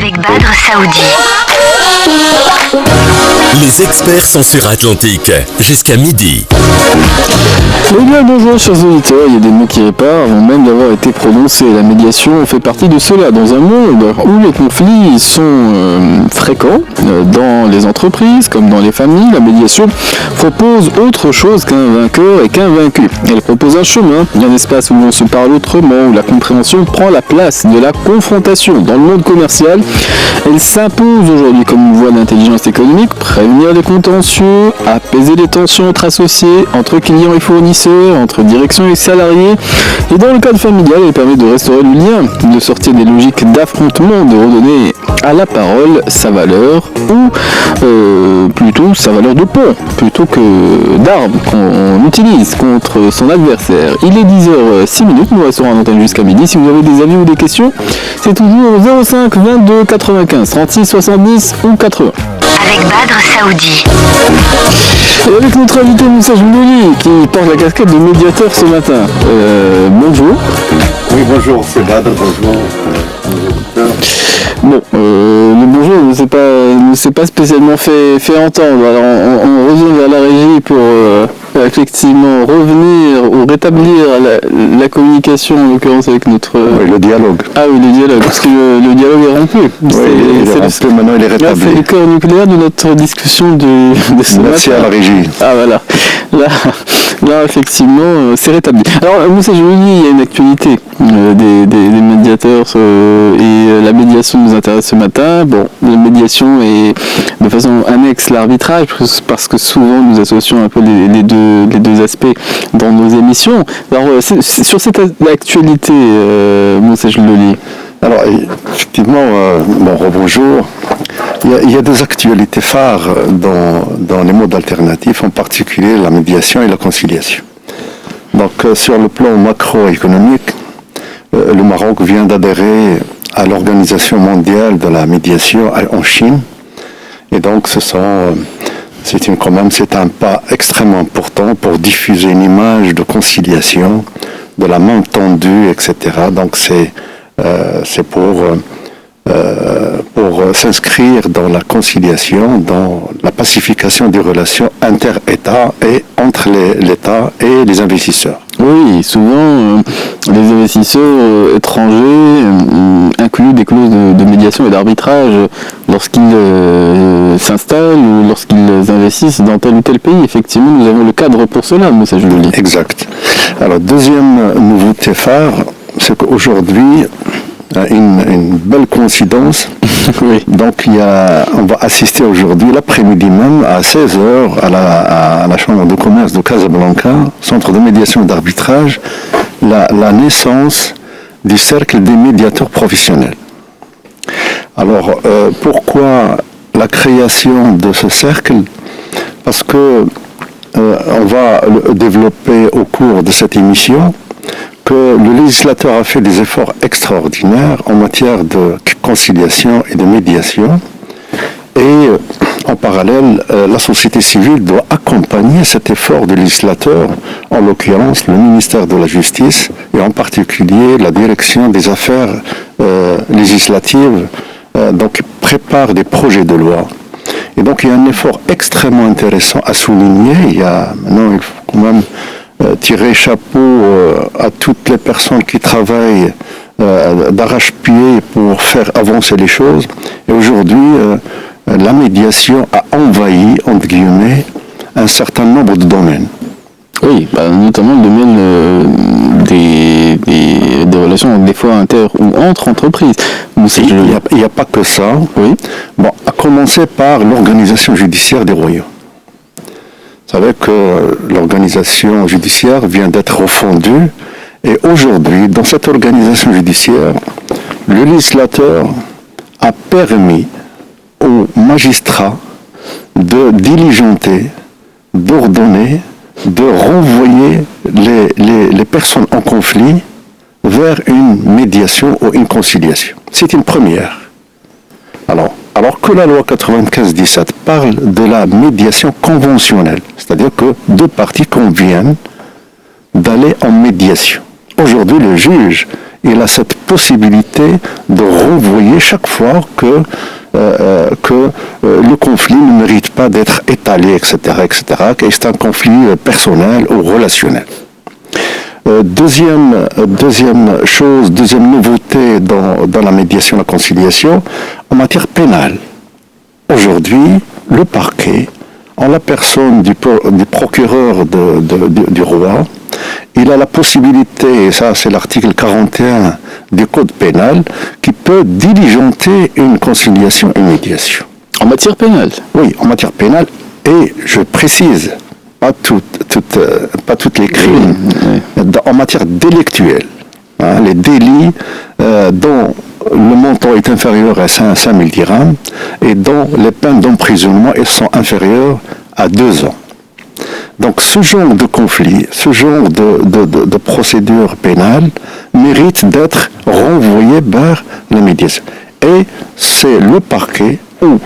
avec Badr Saoudi. Les experts sont sur Atlantique, jusqu'à midi. Eh bien bonjour chers auditeurs, il y a des mots qui réparent avant même d'avoir été prononcés. La médiation fait partie de cela dans un monde où les conflits sont fréquents dans les entreprises comme dans les familles. La médiation propose autre chose qu'un vainqueur et qu'un vaincu. Elle propose un chemin, un espace où l'on se parle autrement, où la compréhension prend la place de la confrontation. Dans le monde commercial, elle s'impose aujourd'hui comme une voie d'intelligence économique, prévenir les contentieux, apaiser les tensions entre associés, entre clients et fournisseurs, entre direction et salariés. Et dans le cadre familial, elle permet de restaurer le lien, de sortir des logiques d'affrontement, de redonner à la parole sa valeur, ou plutôt sa valeur de pont, plutôt que d'arme qu'on utilise contre son adversaire. Il est 10h06, nous resterons en antenne jusqu'à midi. Si vous avez des avis ou des questions, c'est toujours 05 22 95 36 70 ou 80. Avec Badr Saoudi. Et avec notre invité Moussa Joulouli qui porte la casquette de médiateur ce matin. Bonjour. Oui, bonjour, c'est Badr, bonjour. Bon, le bonjour ne s'est pas spécialement fait entendre. Alors on revient vers la régie pour effectivement revenir ou rétablir la communication en l'occurrence avec notre... Oui, le dialogue. Ah oui, le dialogue, parce que le dialogue est rompu. Oui, maintenant il est rétabli. C'est le cœur nucléaire de notre discussion de ce matin. Merci à la régie. Ah voilà, là effectivement c'est rétabli. Alors Moussa Joulouli, il y a une actualité des médiateurs et la médiation nous intéresse ce matin. Bon, la médiation est de façon annexe l'arbitrage parce que souvent nous associons un peu les deux aspects dans nos émissions. Alors sur cette actualité, Moussa Joulouli. Alors effectivement, bonjour. Il y a des actualités phares dans les modes alternatifs, en particulier la médiation et la conciliation. Donc sur le plan macroéconomique, le Maroc vient d'adhérer à l'Organisation mondiale de la médiation en Chine. Et donc c'est un pas extrêmement important pour diffuser une image de conciliation, de la main tendue, etc. Donc c'est pour s'inscrire dans la conciliation, dans la pacification des relations inter-États et entre l'État et les investisseurs. Oui, souvent les investisseurs étrangers incluent des clauses de médiation et d'arbitrage lorsqu'ils s'installent ou lorsqu'ils investissent dans tel ou tel pays. Effectivement, nous avons le cadre pour cela, Moussa Joulouli. Exact. Alors, deuxième nouveauté phare, c'est qu'aujourd'hui, une belle coïncidence. Oui. Donc on va assister aujourd'hui, l'après-midi même, à 16h, à la Chambre de commerce de Casablanca, centre de médiation et d'arbitrage, la naissance du cercle des médiateurs professionnels. Alors, pourquoi la création de ce cercle ? Parce que on va le développer au cours de cette émission, que le législateur a fait des efforts extraordinaires en matière de conciliation et de médiation. Et en parallèle, la société civile doit accompagner cet effort du législateur, en l'occurrence le ministère de la Justice et en particulier la direction des affaires législatives, donc prépare des projets de loi. Et donc il y a un effort extrêmement intéressant à souligner. Maintenant, il faut quand même tirer chapeau à toutes les personnes qui travaillent d'arrache-pied pour faire avancer les choses. Et aujourd'hui, la médiation a envahi, entre guillemets, un certain nombre de domaines. Oui, notamment le domaine des relations, des fois inter ou entre entreprises. Il n'y a pas que ça. Oui. Bon, à commencer par l'organisation judiciaire des royaumes. Vous savez que l'organisation judiciaire vient d'être refondue et aujourd'hui, dans cette organisation judiciaire, le législateur a permis aux magistrats de diligenter, d'ordonner, de renvoyer les personnes en conflit vers une médiation ou une conciliation. C'est une première. Alors que la loi 95-17 parle de la médiation conventionnelle, c'est-à-dire que deux parties conviennent d'aller en médiation. Aujourd'hui, le juge il a cette possibilité de renvoyer chaque fois que le conflit ne mérite pas d'être étalé, etc., que c'est un conflit personnel ou relationnel. Deuxième nouveauté dans la médiation et la conciliation, en matière pénale. Aujourd'hui, le parquet, en la personne du procureur du roi, il a la possibilité, et ça c'est l'article 41 du Code pénal, qui peut diligenter une conciliation et une médiation. En matière pénale? Oui, en matière pénale, et je précise, pas toutes les crimes, en matière délictuelle, les délits dont le montant est inférieur à 5 000 dirhams et dont les peines d'emprisonnement sont inférieures à 2 ans. Donc ce genre de conflit, ce genre de procédure pénale mérite d'être renvoyé vers la médiation. Et c'est le parquet ou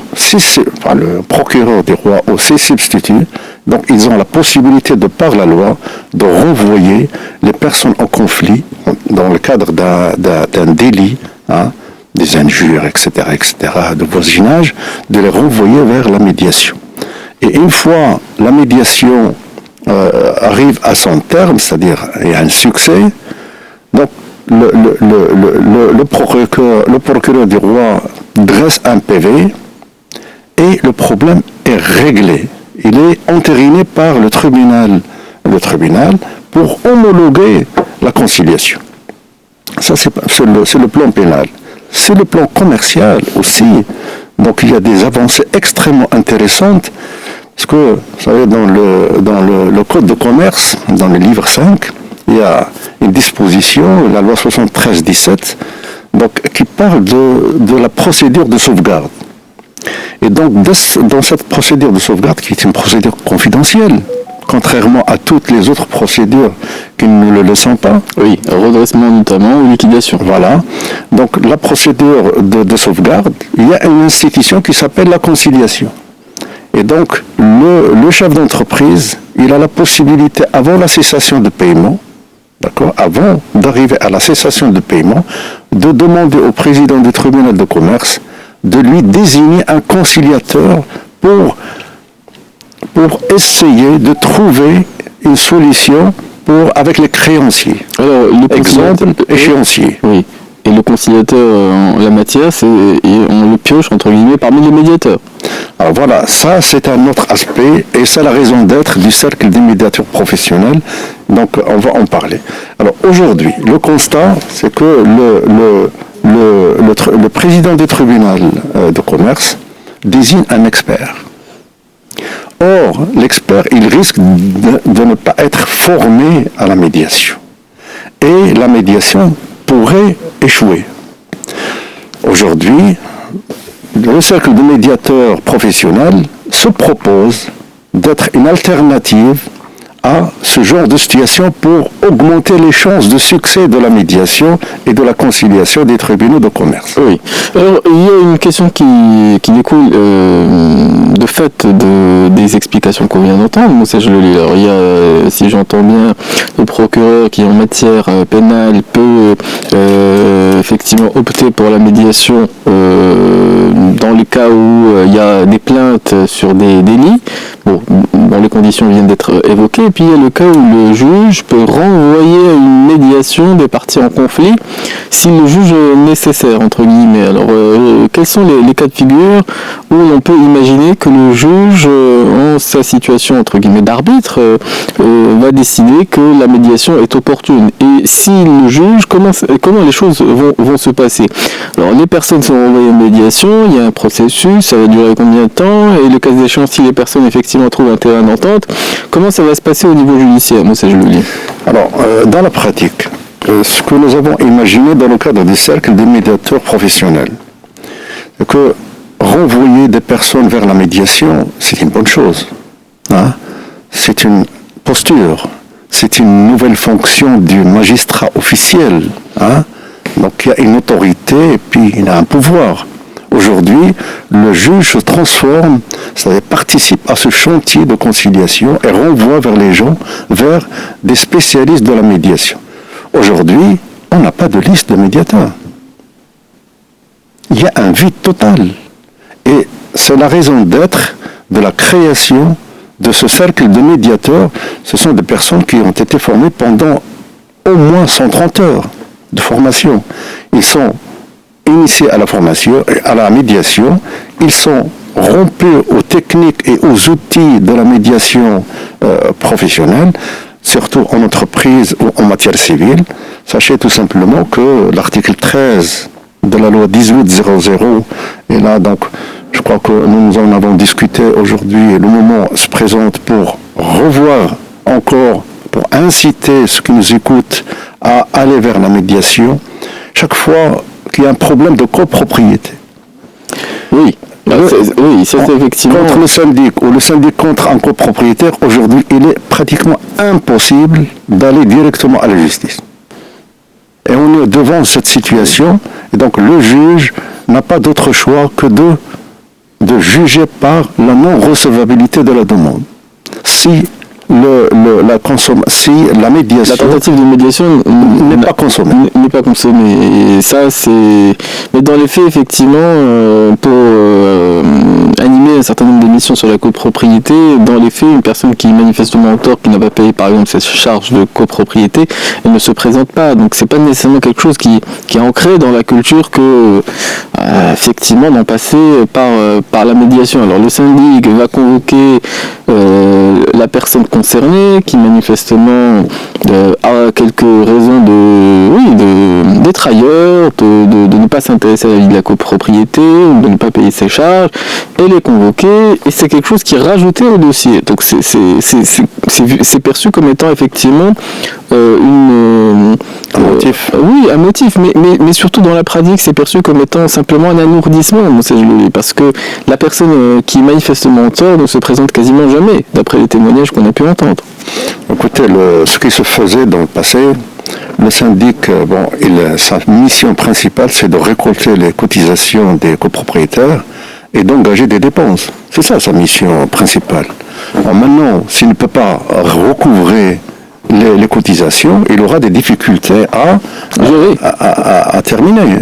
le procureur des rois ou ses substituts, donc ils ont la possibilité de par la loi de renvoyer les personnes en conflit dans le cadre d'un délit, des injures, etc., de voisinage, de les renvoyer vers la médiation. Et une fois la médiation arrive à son terme, c'est-à-dire il y a un succès, donc le procureur du roi dresse un PV et le problème est réglé. Il est entériné par le tribunal pour homologuer la conciliation. Ça, c'est le plan pénal. C'est le plan commercial aussi. Donc il y a des avancées extrêmement intéressantes. Parce que, vous savez, dans le Code de commerce, dans le livre 5, il y a une disposition, la loi 73-17, donc, qui parle de la procédure de sauvegarde. Et donc, dans cette procédure de sauvegarde, qui est une procédure confidentielle, contrairement à toutes les autres procédures qui ne le laissent pas. Oui, redressement notamment ou liquidation. Voilà. Donc, la procédure de sauvegarde, il y a une institution qui s'appelle la conciliation. Et donc, le chef d'entreprise, il a la possibilité, avant la cessation de paiement, d'accord, avant d'arriver à la cessation de paiement, de demander au président du tribunal de commerce de lui désigner un conciliateur pour essayer de trouver une solution avec les créanciers. Alors, exemple, échéancier. Oui. Et le conciliateur en la matière, on le pioche entre guillemets parmi les médiateurs. Alors voilà, ça c'est un autre aspect et c'est la raison d'être du cercle des médiateurs professionnels. Donc on va en parler. Alors aujourd'hui, le constat, c'est que le président du tribunal de commerce désigne un expert. Or, l'expert, il risque de ne pas être formé à la médiation. Et la médiation pourrait échouer. Aujourd'hui, le cercle de médiateurs professionnels se propose d'être une alternative à ce genre de situation pour augmenter les chances de succès de la médiation et de la conciliation des tribunaux de commerce. Oui. Alors, il y a une question qui découle de fait des explications qu'on vient d'entendre. Moi, ça, je le lis. Alors, il y a, si j'entends bien, le procureur qui, en matière pénale, peut effectivement opter pour la médiation dans les cas où il y a des plaintes sur des délits. Bon, les conditions viennent d'être évoquées. Et puis il y a le cas où le juge peut renvoyer à une médiation des parties en conflit s'il le juge nécessaire, entre guillemets. Alors, quels sont les cas de figure où on peut imaginer que le juge, en sa situation, entre guillemets, d'arbitre, va décider que la médiation est opportune? Et s'il le juge, comment les choses vont se passer? Alors, les personnes sont renvoyées en médiation, il y a un processus, ça va durer combien de temps? Et le cas échéant, si les personnes, effectivement, trouvent un terrain d'entente, comment ça va se passer au niveau judiciaire? Moi, ça, je le lis. Alors, dans la pratique, ce que nous avons imaginé dans le cadre du cercle des médiateurs professionnels, c'est que renvoyer des personnes vers la médiation, c'est une bonne chose. C'est une posture, c'est une nouvelle fonction du magistrat officiel. Donc il y a une autorité et puis il a un pouvoir. Aujourd'hui, le juge se transforme, c'est-à-dire participe à ce chantier de conciliation et renvoie vers les gens, vers des spécialistes de la médiation. Aujourd'hui, on n'a pas de liste de médiateurs. Il y a un vide total. Et c'est la raison d'être de la création de ce cercle de médiateurs. Ce sont des personnes qui ont été formées pendant au moins 130 heures de formation. Ils sont initiés à la formation, à la médiation. Ils sont rompus aux techniques et aux outils de la médiation professionnelle, surtout en entreprise ou en matière civile. Sachez tout simplement que l'article 13 de la loi 1800, et là donc je crois que nous en avons discuté aujourd'hui, et le moment se présente pour revoir encore, pour inciter ceux qui nous écoutent à aller vers la médiation, chaque fois qu'il y a un problème de copropriété. Oui. Oui, c'est effectivement... Contre le syndic ou le syndic contre un copropriétaire, aujourd'hui, il est pratiquement impossible d'aller directement à la justice. Et on est devant cette situation, et donc le juge n'a pas d'autre choix que de juger par la non-recevabilité de la demande. Si la médiation... La tentative de médiation n'est pas consommée. N'est pas consommée. Et ça, c'est... Mais dans les faits, effectivement, pour animer un certain nombre d'émissions sur la copropriété, dans les faits, une personne qui est manifestement en tort, qui n'a pas payé, par exemple, ses charges de copropriété, elle ne se présente pas. Donc, c'est pas nécessairement quelque chose qui est ancré dans la culture que, effectivement, d'en passer par la médiation. Alors, le syndic va convoquer la personne concernée qui manifestement a quelques raisons d'être ailleurs, de ne pas s'intéresser à la vie de la copropriété, de ne pas payer ses charges. Elle est convoquée et c'est quelque chose qui est rajouté au dossier. Donc c'est perçu comme étant effectivement un motif. Oui, un motif, mais surtout dans la pratique, c'est perçu comme étant simplement un alourdissement, parce que la personne qui est manifestement en tort ne se présente quasiment jamais, d'après les témoignages qu'on a pu entendre. Écoutez, ce qui se faisait dans le passé, le syndic, sa mission principale, c'est de récolter les cotisations des copropriétaires et d'engager des dépenses. C'est ça sa mission principale. Alors maintenant, s'il ne peut pas recouvrer les cotisations, il aura des difficultés à terminer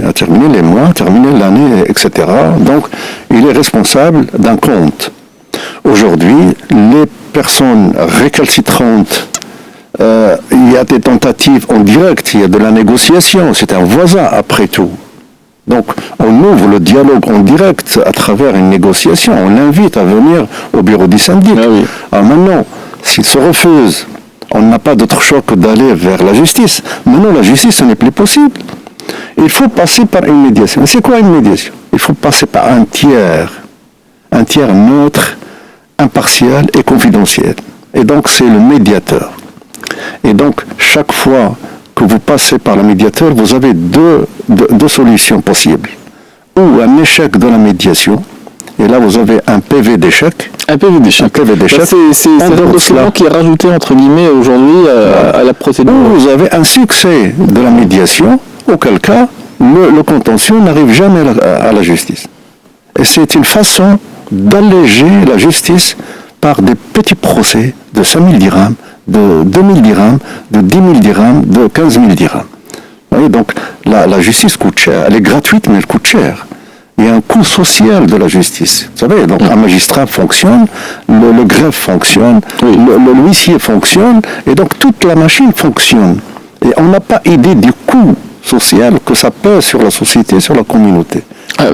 les mois, terminer l'année, etc. Donc, il est responsable d'un compte. Aujourd'hui, les personnes récalcitrantes, il y a des tentatives en direct, il y a de la négociation, c'est un voisin après tout. Donc, on ouvre le dialogue en direct à travers une négociation, on l'invite à venir au bureau du syndic. Ah oui. Alors maintenant, s'il se refuse, on n'a pas d'autre choix que d'aller vers la justice. Maintenant, la justice, ce n'est plus possible. Il faut passer par une médiation. C'est quoi une médiation? Il faut passer par un tiers neutre, impartial et confidentiel. Et donc, c'est le médiateur. Et donc, chaque fois que vous passez par le médiateur, vous avez deux solutions possibles. Ou un échec de la médiation, et là vous avez un PV d'échec. Un PV d'échec. C'est un document qui est rajouté entre guillemets aujourd'hui à la procédure. Ou vous avez un succès de la médiation, auquel cas le contentieux n'arrive jamais à la justice. Et c'est une façon d'alléger la justice par des petits procès de 5 000 dirhams, de 2 000 dirhams, de 10 000 dirhams, de 15 000 dirhams. Vous voyez, donc la justice coûte cher. Elle est gratuite, mais elle coûte cher. Il y a un coût social de la justice. Vous savez, donc un magistrat fonctionne, le greffe fonctionne, l'huissier fonctionne, et donc toute la machine fonctionne. Et on n'a pas idée du coût social que ça pèse sur la société, sur la communauté.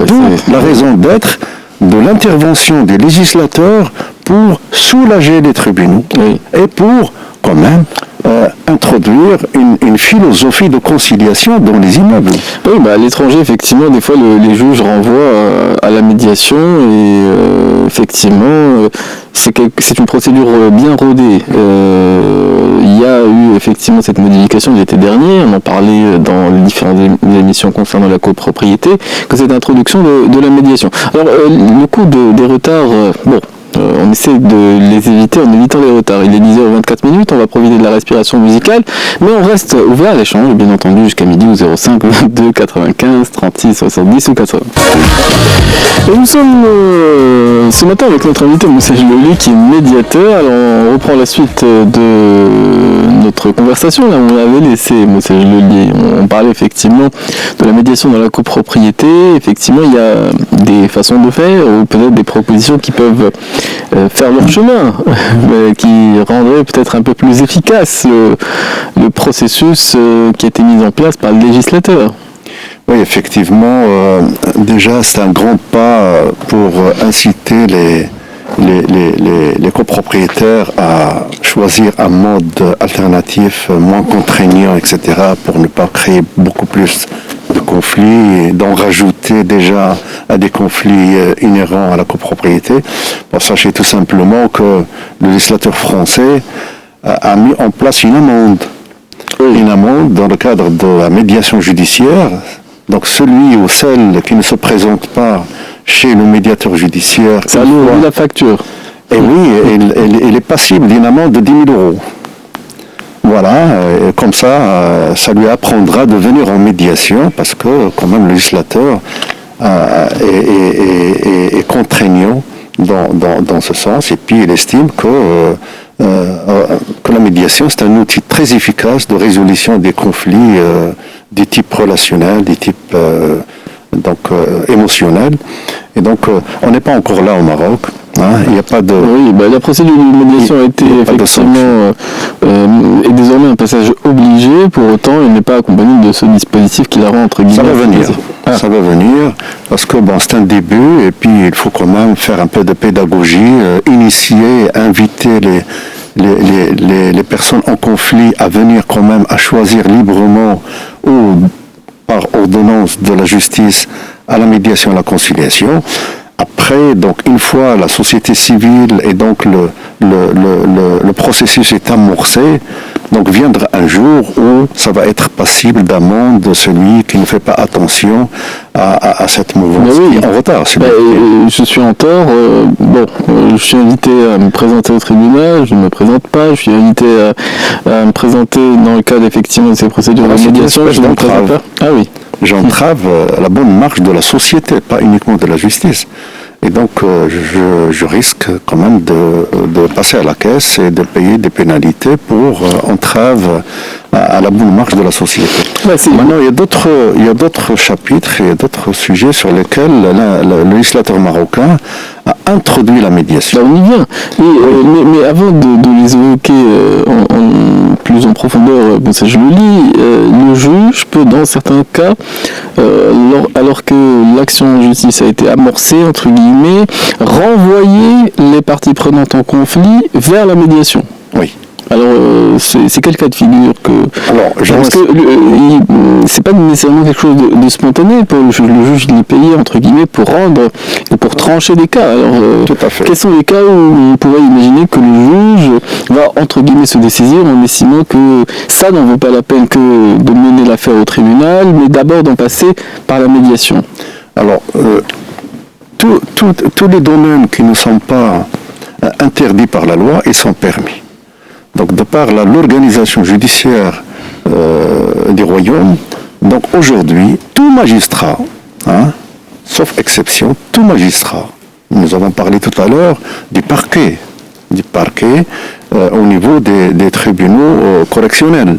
D'où la raison d'être de l'intervention des législateurs pour soulager les tribunaux et pour, quand même, introduire une philosophie de conciliation dans les immeubles. Oui, à l'étranger, effectivement, des fois, les juges renvoient à la médiation et effectivement, c'est une procédure bien rodée. Il y a eu effectivement cette modification l'été dernier, on en parlait dans les différentes émissions concernant la copropriété, que cette introduction de la médiation. Alors, le coût des retards, on essaie de les éviter en évitant les retards. Il est 10h24, on va profiter de la respiration musicale, mais on reste ouvert à l'échange, bien entendu, jusqu'à midi ou 05 22 95 36 70 ou 80. Et nous sommes ce matin avec notre invité Moussa Jloli qui est médiateur. Alors on reprend la suite de notre conversation. Là on l'avait laissé Moussa Jloli. On parlait effectivement de la médiation dans la copropriété. Effectivement il y a des façons de faire ou peut-être des propositions qui peuvent faire leur chemin, qui rendraient peut-être un peu plus efficace le processus qui a été mis en place par le législateur. Oui, effectivement, déjà c'est un grand pas pour inciter les copropriétaires à choisir un mode alternatif moins contraignant, etc., pour ne pas créer beaucoup plus de conflits et d'en rajouter déjà à des conflits inhérents à la copropriété. Bon, sachez tout simplement que le législateur français a mis en place une amende. Une amende dans le cadre de la médiation judiciaire. Donc celui ou celle qui ne se présente pas chez le médiateur judiciaire... Ça lourd la facture. Et oui, il est passible d'une amende de 10 000 euros. Voilà, et comme ça, ça lui apprendra de venir en médiation, parce que quand même le législateur est contraignant dans ce sens, et puis il estime que la médiation c'est un outil très efficace de résolution des conflits du type relationnel, du type émotionnel. Et donc on n'est pas encore là au Maroc. Il n'y a pas de... Oui, la procédure de médiation a été effectivement est désormais un passage obligé, pour autant il n'est pas accompagné de ce dispositif qui la rend entre guillemets... Ça va venir, ça va venir, parce que c'est un début, et puis il faut quand même faire un peu de pédagogie, initier, inviter les personnes en conflit à venir quand même à choisir librement ou par ordonnance de la justice à la médiation et à la conciliation. Après, donc, une fois la société civile et donc le processus est amorcé, donc viendra un jour où ça va être passible d'amende de celui qui ne fait pas attention à cette mouvance qui est en retard. Je suis en tort. Je suis invité à me présenter au tribunal, je ne me présente pas. Je suis invité à me présenter dans le cadre effectivement de ces procédures de médiation. Je ne me présente pas. Ah oui. J'entrave la bonne marche de la société, pas uniquement de la justice. Et donc, je risque quand même de passer à la caisse et de payer des pénalités pour entrave à la bonne marche de la société. Maintenant, il y a d'autres chapitres et d'autres sujets sur lesquels le législateur marocain a introduit la médiation. On y vient. Mais avant de les évoquer plus en profondeur, je le lis, le juge peut dans certains cas, alors que l'action en justice a été amorcée, entre guillemets, renvoyer les parties prenantes en conflit vers la médiation. Oui. Alors, c'est quel cas de figure que... Parce que c'est pas nécessairement quelque chose de spontané. Pour le juge, il est payé, entre guillemets, pour rendre et pour trancher des cas. Alors, tout à fait. Quels sont les cas où on pourrait imaginer que le juge va, entre guillemets, se dessaisir en estimant que ça n'en vaut pas la peine que de mener l'affaire au tribunal, mais d'abord d'en passer par la médiation? Alors, tous les domaines qui ne sont pas interdits par la loi, ils sont permis. Donc, de par l'organisation judiciaire du royaume, donc aujourd'hui, tout magistrat, sauf exception, tout magistrat, nous avons parlé tout à l'heure du parquet au niveau des tribunaux correctionnels,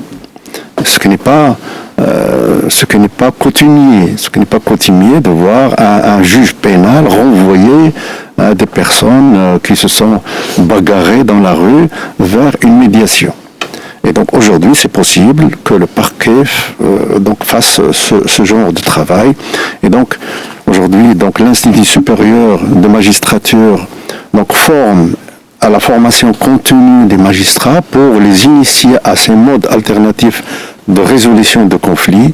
ce qui n'est pas coutumier de voir un juge pénal renvoyer des personnes qui se sont bagarrées dans la rue vers une médiation. Et donc aujourd'hui, c'est possible que le parquet fasse ce genre de travail. Et donc aujourd'hui, l'Institut supérieur de magistrature forme à la formation continue des magistrats pour les initier à ces modes alternatifs de résolution de conflits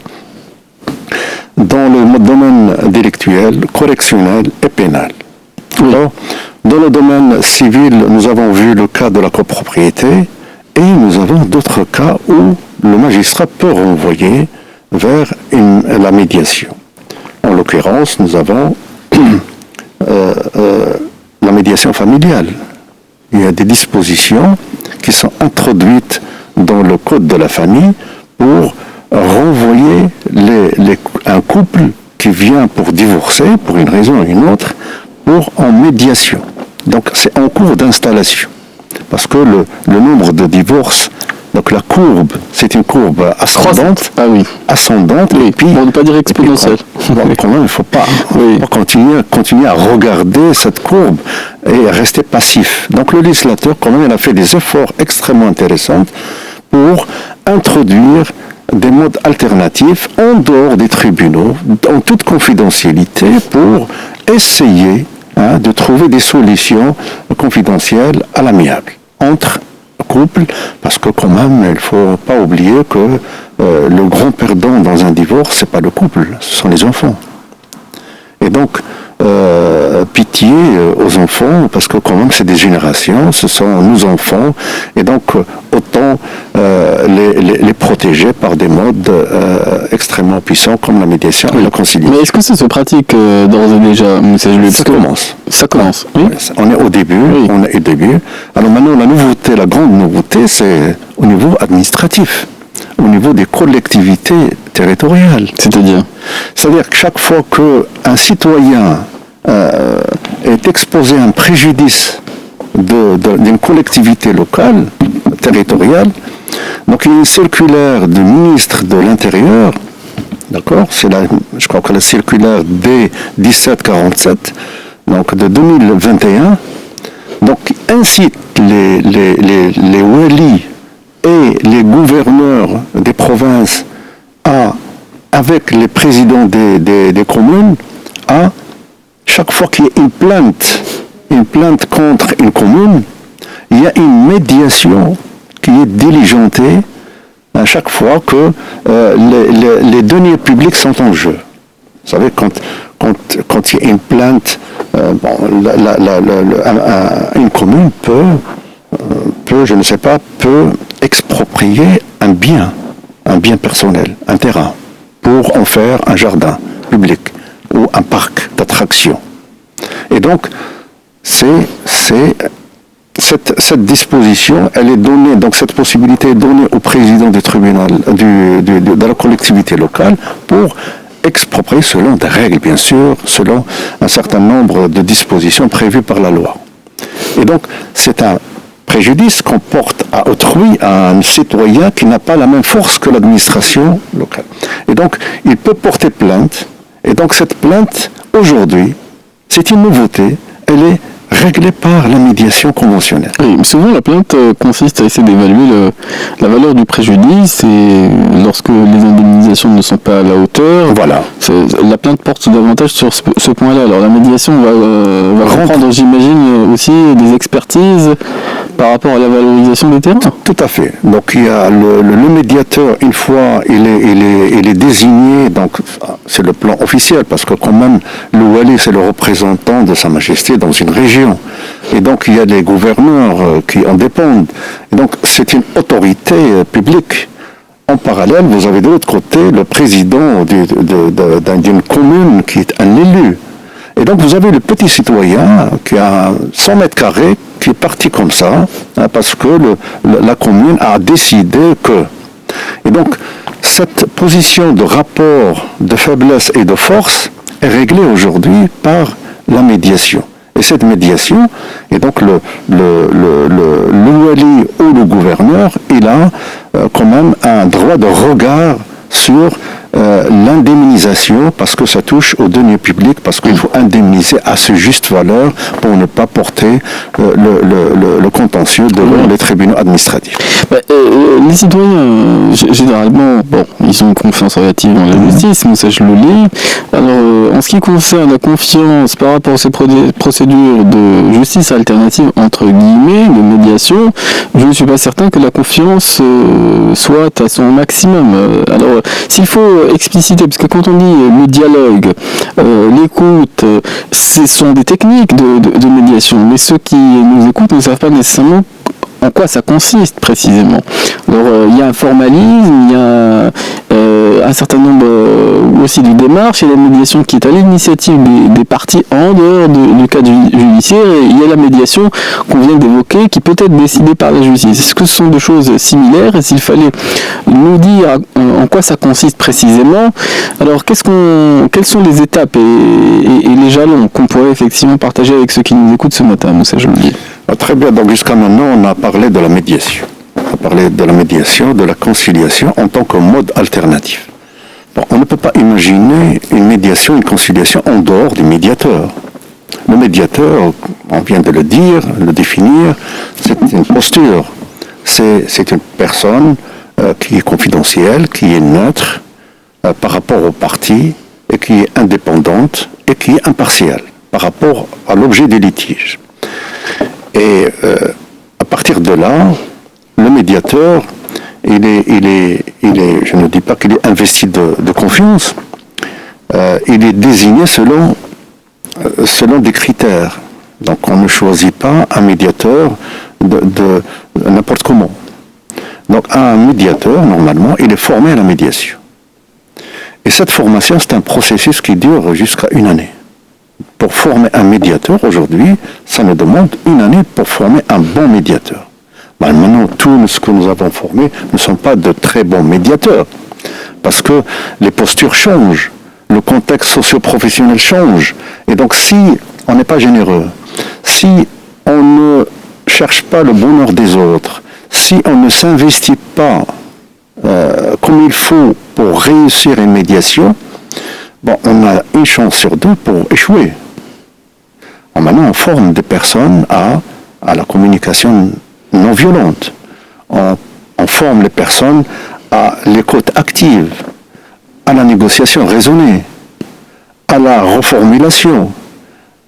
dans le domaine délictuel, correctionnel et pénal. Alors, dans le domaine civil, nous avons vu le cas de la copropriété et nous avons d'autres cas où le magistrat peut renvoyer vers la médiation. En l'occurrence, nous avons la médiation familiale. Il y a des dispositions qui sont introduites dans le code de la famille pour renvoyer un couple qui vient pour divorcer, pour une raison ou une autre, recours en médiation. Donc c'est en cours d'installation. Parce que le nombre de divorces, donc la courbe, c'est une courbe ascendante. Ah oui. Ascendante, Oui, et puis... pour ne pas dire exponentielle. Quand même, il ne faut pas, Oui. pas continuer à regarder cette courbe et rester passif. Donc le législateur, quand même, il a fait des efforts extrêmement intéressants pour introduire des modes alternatifs en dehors des tribunaux, en toute confidentialité, pour essayer de trouver des solutions confidentielles à l'amiable entre couples, parce que quand même, il ne faut pas oublier que le grand perdant dans un divorce, c'est pas le couple, ce sont les enfants. Et donc, pitié aux enfants, parce que quand même c'est des générations, ce sont nos enfants, et donc autant les protéger par des modes extrêmement puissants comme la médiation et la conciliation. Mais est-ce que ça se pratique d'ores et déjà, Moussa Jlouli? Ça commence. Ça commence, oui. On est au début, Oui. on est au début. Alors maintenant, la grande nouveauté, c'est au niveau administratif, au niveau des collectivités territoriales. C'est-à-dire que chaque fois qu'un citoyen est exposé à un préjudice d'une collectivité locale, territoriale, donc il y a une circulaire du ministre de l'Intérieur, d'accord, je crois que la circulaire D1747, donc de 2021, donc qui incite les walis et les gouverneurs des provinces avec les présidents des communes, à chaque fois qu'il y a une plainte contre une commune, il y a une médiation qui est diligentée à chaque fois que les deniers publics sont en jeu. Vous savez, quand il y a une plainte, une commune peut, je ne sais pas, peut exproprier un bien personnel, un terrain, pour en faire un jardin public ou un parc d'attractions. Et donc, cette disposition, elle est donnée, donc cette possibilité est donnée au président du tribunal, de la collectivité locale, pour exproprier selon des règles, bien sûr, selon un certain nombre de dispositions prévues par la loi. Et donc, c'est un préjudice qu'on porte à autrui, à un citoyen qui n'a pas la même force que l'administration locale. Et donc, il peut porter plainte. Et donc, cette plainte, aujourd'hui, c'est une nouveauté. Elle est réglée par la médiation conventionnelle. Oui, souvent la plainte consiste à essayer d'évaluer la valeur du préjudice, et lorsque les indemnisations ne sont pas à la hauteur, voilà. La plainte porte davantage sur ce point-là. Alors la médiation va reprendre, j'imagine, aussi des expertises par rapport à la valorisation des terrains. Tout à fait. Donc il y a le médiateur, une fois il est désigné, donc c'est le plan officiel, parce que quand même le wali c'est le représentant de Sa Majesté dans une région. Et donc il y a des gouverneurs qui en dépendent. Et donc c'est une autorité publique. En parallèle, vous avez de l'autre côté le président d'une commune qui est un élu. Et donc vous avez le petit citoyen qui a 100 mètres carrés, qui est parti comme ça, parce que la commune a décidé que. Et donc cette position de rapport de faiblesse et de force est réglée aujourd'hui par la médiation. Et cette médiation, et donc le wali ou le gouverneur, il a quand même un droit de regard sur l'indemnisation, parce que ça touche aux deniers publics, parce qu'il faut indemniser à ce juste valeur pour ne pas porter le contentieux devant les tribunaux administratifs. Les citoyens, généralement, ils ont une confiance relative en la justice, Moussa Jlouli. Alors, en ce qui concerne la confiance par rapport à ces procédures de justice alternative, entre guillemets, de médiation, je ne suis pas certain que la confiance soit à son maximum. Alors, s'il faut expliciter, parce que quand on dit le dialogue, l'écoute, ce sont des techniques de médiation, mais ceux qui nous écoutent ne savent pas nécessairement en quoi ça consiste précisément. Alors, il y a un formalisme, il y a un certain nombre aussi de démarches, il y a la médiation qui est à l'initiative des parties en dehors du cadre judiciaire, et il y a la médiation qu'on vient d'évoquer qui peut être décidée par la justice. Est-ce que ce sont deux choses similaires? Et s'il fallait nous dire en quoi ça consiste précisément, alors quelles sont les étapes et les jalons qu'on pourrait effectivement partager avec ceux qui nous écoutent ce matin, Moussa Jollier? Très bien, donc jusqu'à maintenant, on a parlé de la médiation. On a parlé de la médiation, de la conciliation en tant que mode alternatif. Bon, on ne peut pas imaginer une médiation, une conciliation en dehors du médiateur. Le médiateur, on vient de le dire, le définir, c'est une posture. C'est une personne qui est confidentielle, qui est neutre par rapport aux parties, et qui est indépendante et qui est impartiale par rapport à l'objet des litiges. Et à partir de là, le médiateur, il est, je ne dis pas qu'il est investi de confiance, il est désigné selon des critères. Donc on ne choisit pas un médiateur de n'importe comment. Donc un médiateur, normalement, il est formé à la médiation. Et cette formation, c'est un processus qui dure jusqu'à 1 année. Pour former un médiateur, aujourd'hui, ça nous demande 1 année pour former un bon médiateur. Ben maintenant, tout ce que nous avons formé ne sont pas de très bons médiateurs, parce que les postures changent, le contexte socio-professionnel change. Et donc, si on n'est pas généreux, si on ne cherche pas le bonheur des autres, si on ne s'investit pas comme il faut pour réussir une médiation, bon, on a une chance sur 2 pour échouer. Maintenant, on forme des personnes à la communication non violente. On forme les personnes à l'écoute active, à la négociation raisonnée, à la reformulation,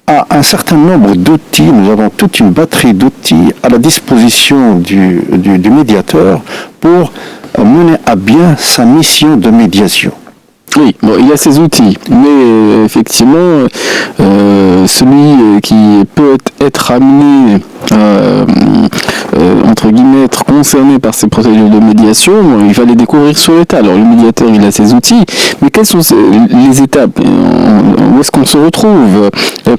à un certain nombre d'outils. Nous avons toute une batterie d'outils à la disposition du médiateur pour mener à bien sa mission de médiation. Oui, bon, il y a ces outils, mais effectivement, celui qui peut être amené entre guillemets, être concerné par ces procédures de médiation, il va les découvrir sur l'état. Alors le médiateur, il a ses outils, mais quelles sont les étapes? Où est-ce qu'on se retrouve?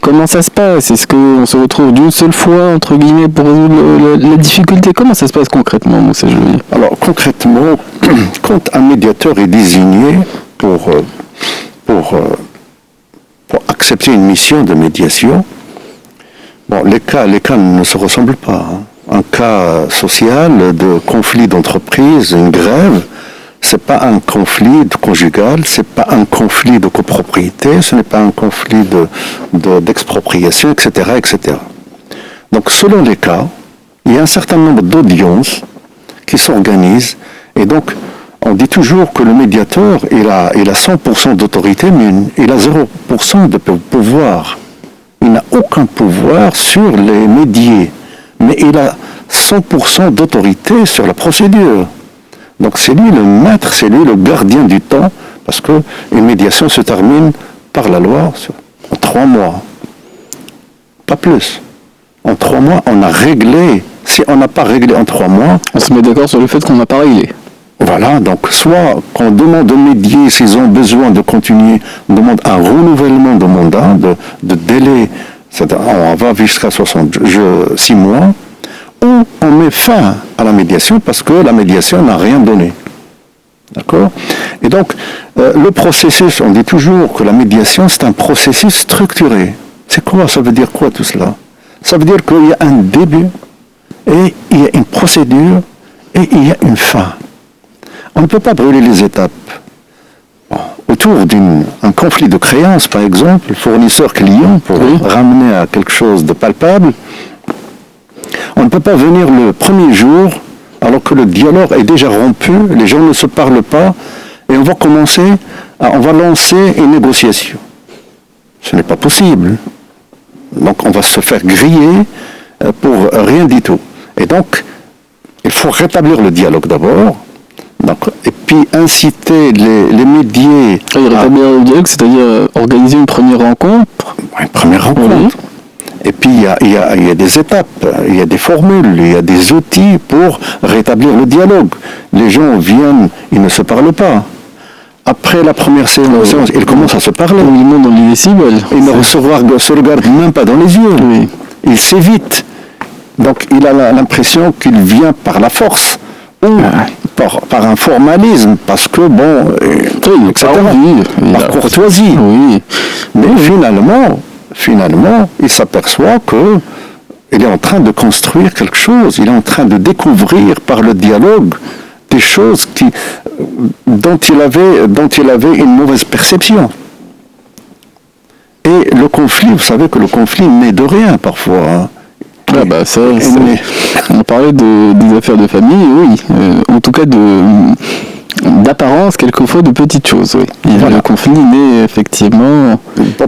Comment ça se passe? Est-ce qu'on se retrouve d'une seule fois, entre guillemets, pour résoudre la difficulté? Comment ça se passe concrètement, Moussa Jollier? Alors concrètement, quand un médiateur est désigné pour accepter une mission de médiation, bon, les cas ne se ressemblent pas. Un cas social de conflit d'entreprise, une grève, c'est pas un conflit conjugal, c'est pas un conflit de copropriété, ce n'est pas un conflit d'expropriation, etc., etc. Donc, selon les cas, il y a un certain nombre d'audiences qui s'organisent, et donc, on dit toujours que le médiateur, il a 100% d'autorité, mais il a 0% de pouvoir. Il n'a aucun pouvoir sur les médiés, mais il a 100% d'autorité sur la procédure. Donc c'est lui le maître, c'est lui le gardien du temps, parce qu'une médiation se termine par la loi en 3 mois. Pas plus. En 3 mois, on a réglé. Si on n'a pas réglé en 3 mois... On se met d'accord sur le fait qu'on n'a pas réglé. Voilà, donc soit qu'on demande aux médiés s'ils ont besoin de continuer, on demande un renouvellement de mandat, de délai, on va jusqu'à 6 mois, ou on met fin à la médiation parce que la médiation n'a rien donné. D'accord? Et donc, le processus, on dit toujours que la médiation, c'est un processus structuré. C'est quoi? Ça veut dire quoi tout cela? Ça veut dire qu'il y a un début, et il y a une procédure, et il y a une fin. On ne peut pas brûler les étapes. Bon, autour d'un conflit de créance, par exemple, fournisseur-client, pour ramener à quelque chose de palpable, on ne peut pas venir le premier jour, alors que le dialogue est déjà rompu, les gens ne se parlent pas, et on va lancer une négociation. Ce n'est pas possible. Donc on va se faire griller pour rien du tout. Et donc, il faut rétablir le dialogue d'abord, et puis inciter les médiés... Rétablir le dialogue, c'est-à-dire organiser une première rencontre. Une première rencontre. Et puis il y a des étapes, il y a des formules, il y a des outils pour rétablir le dialogue. Les gens viennent, ils ne se parlent pas. Après la première séance, ils commencent à se parler. Ils montent dans les décibels. Ils ne se regardent même pas dans les yeux. Oui. Ils s'évitent. Donc il a l'impression qu'il vient par la force ou par un formalisme, parce que bon, etc. Par courtoisie. Oui. Mais finalement, il s'aperçoit que il est en train de construire quelque chose. Il est en train de découvrir par le dialogue des choses dont il avait une mauvaise perception. Et le conflit, vous savez que le conflit naît de rien parfois. Hein. Ah bah ça, on parlait des affaires de famille, oui. En tout cas d'apparence, quelquefois de petites choses, oui. Et voilà. Le conflit naît effectivement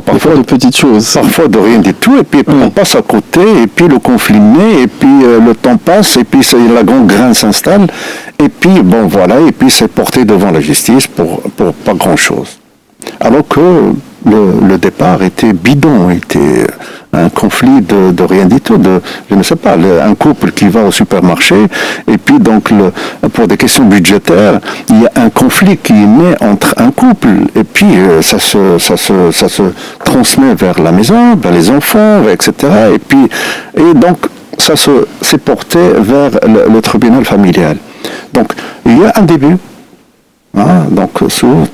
parfois de petites choses. Parfois de rien du tout, et puis on passe à côté, et puis le conflit naît, et puis le temps passe, et puis la grande graine s'installe, et puis bon voilà, et puis c'est porté devant la justice pour pas grand chose. Alors que le départ était bidon, était un conflit de rien du tout, je ne sais pas, un couple qui va au supermarché, et puis donc pour des questions budgétaires, il y a un conflit qui naît entre un couple, et puis ça se transmet vers la maison, vers les enfants, etc. Et donc ça s'est porté vers le tribunal familial. Donc il y a un début. Donc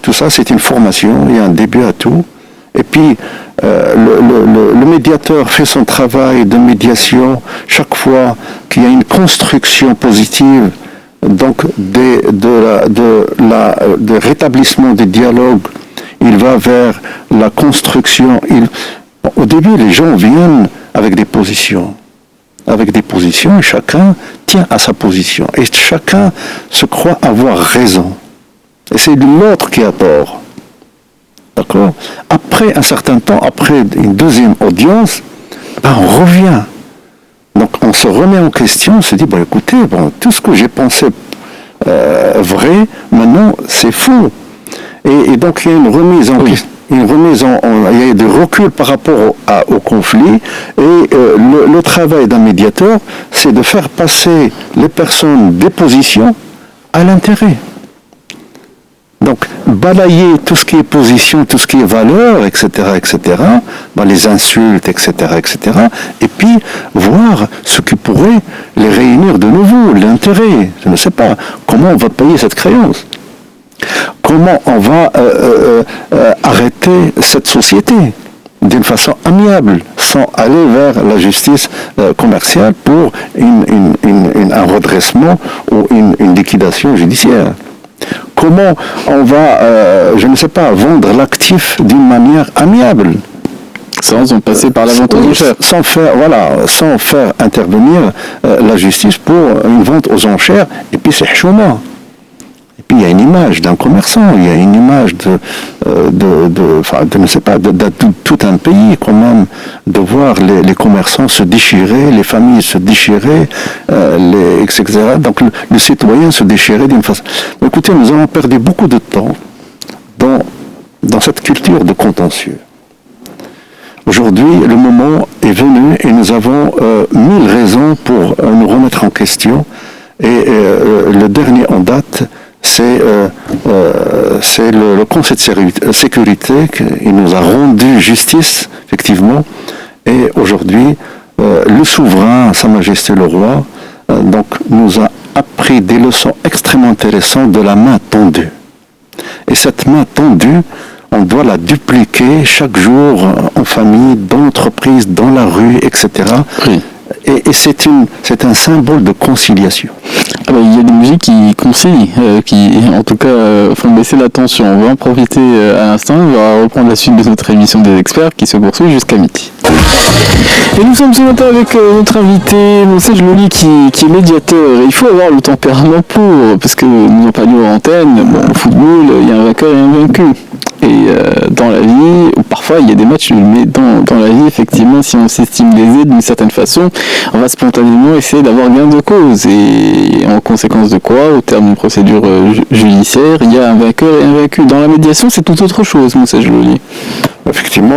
tout ça c'est une formation, il y a un début à tout. Et puis le médiateur fait son travail de médiation chaque fois qu'il y a une construction positive, donc de rétablissement des dialogues, il va vers la construction. Au début, les gens viennent avec des positions. Et chacun tient à sa position. Et chacun se croit avoir raison. Et c'est l'autre qui a tort. D'accord ? Après un certain temps, après une deuxième audience, on revient. Donc on se remet en question, on se dit, écoutez, tout ce que j'ai pensé vrai, maintenant c'est faux. Et donc il y a une remise en question. Il y a des reculs par rapport au conflit, et le travail d'un médiateur, c'est de faire passer les personnes des positions à l'intérêt. Donc, balayer tout ce qui est position, tout ce qui est valeur, etc., les insultes, etc., et puis voir ce qui pourrait les réunir de nouveau, l'intérêt. Je ne sais pas, comment on va payer cette créance ? Comment on va arrêter cette société d'une façon amiable, sans aller vers la justice commerciale pour un redressement ou une liquidation judiciaire ? Comment on va, je ne sais pas, vendre l'actif d'une manière amiable, sans en passer par la vente aux enchères, sans faire intervenir la justice pour une vente aux enchères, et puis c'est chouma. Et puis il y a une image d'un commerçant, il y a une image de tout un pays quand même, de voir les commerçants se déchirer, les familles se déchirer, etc. Donc le citoyen se déchirer d'une façon. Écoutez, nous avons perdu beaucoup de temps dans cette culture de contentieux. Aujourd'hui, le moment est venu et nous avons 1000 raisons pour nous remettre en question. Et le dernier en date, c'est le Conseil de sécurité qui nous a rendu justice, effectivement. Et aujourd'hui, le souverain, Sa Majesté le Roi, donc, nous a appris des leçons extrêmement intéressantes de la main tendue. Et cette main tendue, on doit la dupliquer chaque jour en famille, dans l'entreprise, dans la rue, etc. Oui. Et c'est un symbole de conciliation. Il y a des musiques qui concilient, qui en tout cas font baisser la tension. On va en profiter à l'instant, on va reprendre la suite de notre émission des experts qui se poursuit jusqu'à midi. Et nous sommes ce matin avec notre invité, Moussa Jloli, qui est médiateur. Il faut avoir le tempérament pour, parce que nous en parlions en antenne, au football, il y a un vainqueur et un vaincu. Et dans la vie, parfois il y a des matchs, mais dans la vie, effectivement, si on s'estime lésé d'une certaine façon, on va spontanément essayer d'avoir gain de cause. Et en conséquence de quoi, au terme d'une procédure judiciaire, il y a un vainqueur et un vaincu. Dans la médiation, c'est tout autre chose, Moussa Jloli. Effectivement,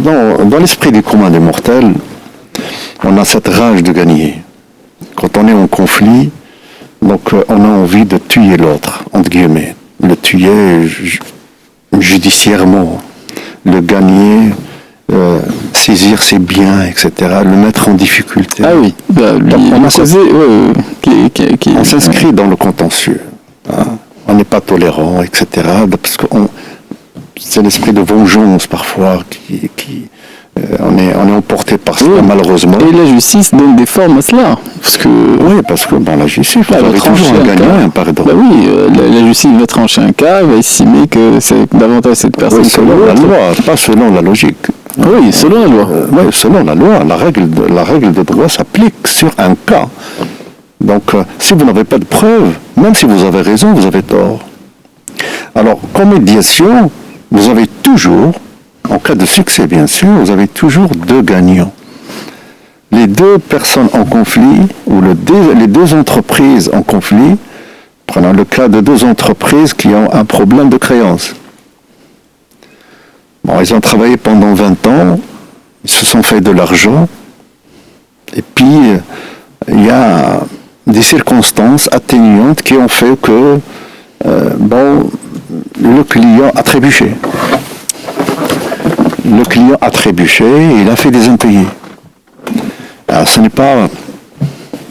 dans l'esprit du commun des mortels, on a cette rage de gagner. Quand on est en conflit, donc on a envie de tuer l'autre, entre guillemets. Le tuer judiciairement, le gagner, saisir ses biens, etc., le mettre en difficulté. Ah oui, on s'inscrit dans le contentieux. Hein. On n'est pas tolérant, etc., parce que c'est l'esprit de vengeance parfois on est emporté par cela, malheureusement. Et la justice donne des formes à cela. Parce que dans la justice, vous avez toujours un gagnant et un perdant. La justice va trancher un cas, va estimer que c'est davantage cette personne selon la loi, pas selon la logique. Oui, selon la loi. Selon la loi. La règle de droit s'applique sur un cas. Donc, si vous n'avez pas de preuves, même si vous avez raison, vous avez tort. Alors, qu'en médiation, vous avez toujours, en cas de succès bien sûr, vous avez toujours deux gagnants. Les deux personnes en conflit, ou les deux entreprises en conflit, prenons le cas de deux entreprises qui ont un problème de créance. Bon, ils ont travaillé pendant 20 ans, ils se sont fait de l'argent, et puis il y a des circonstances atténuantes qui ont fait que le client a trébuché. Le client a trébuché et il a fait des impayés. Alors, ce n'est pas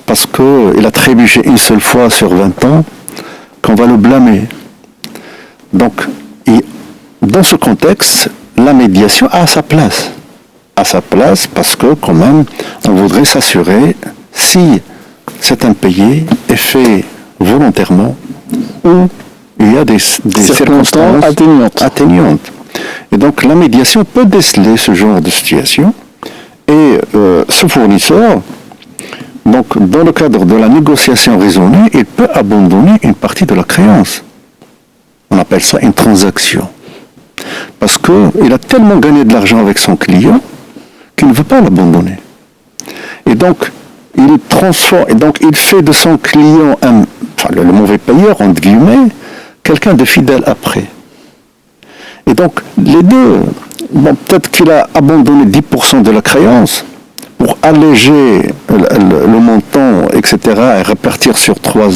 parce qu'il a trébuché une seule fois sur 20 ans qu'on va le blâmer. Donc, dans ce contexte, la médiation a sa place. À sa place parce que, quand même, on voudrait s'assurer si cet impayé est fait volontairement ou il y a des circonstances atténuantes. Et donc, la médiation peut déceler ce genre de situation. Et ce fournisseur, donc, dans le cadre de la négociation raisonnée, il peut abandonner une partie de la créance. On appelle ça une transaction. Parce qu'il a tellement gagné de l'argent avec son client qu'il ne veut pas l'abandonner. Et donc, il transforme, et donc il fait de son client, le mauvais payeur, entre guillemets, quelqu'un de fidèle après. Et donc, les deux, peut-être qu'il a abandonné 10% de la créance pour alléger le montant, etc., et répartir sur 3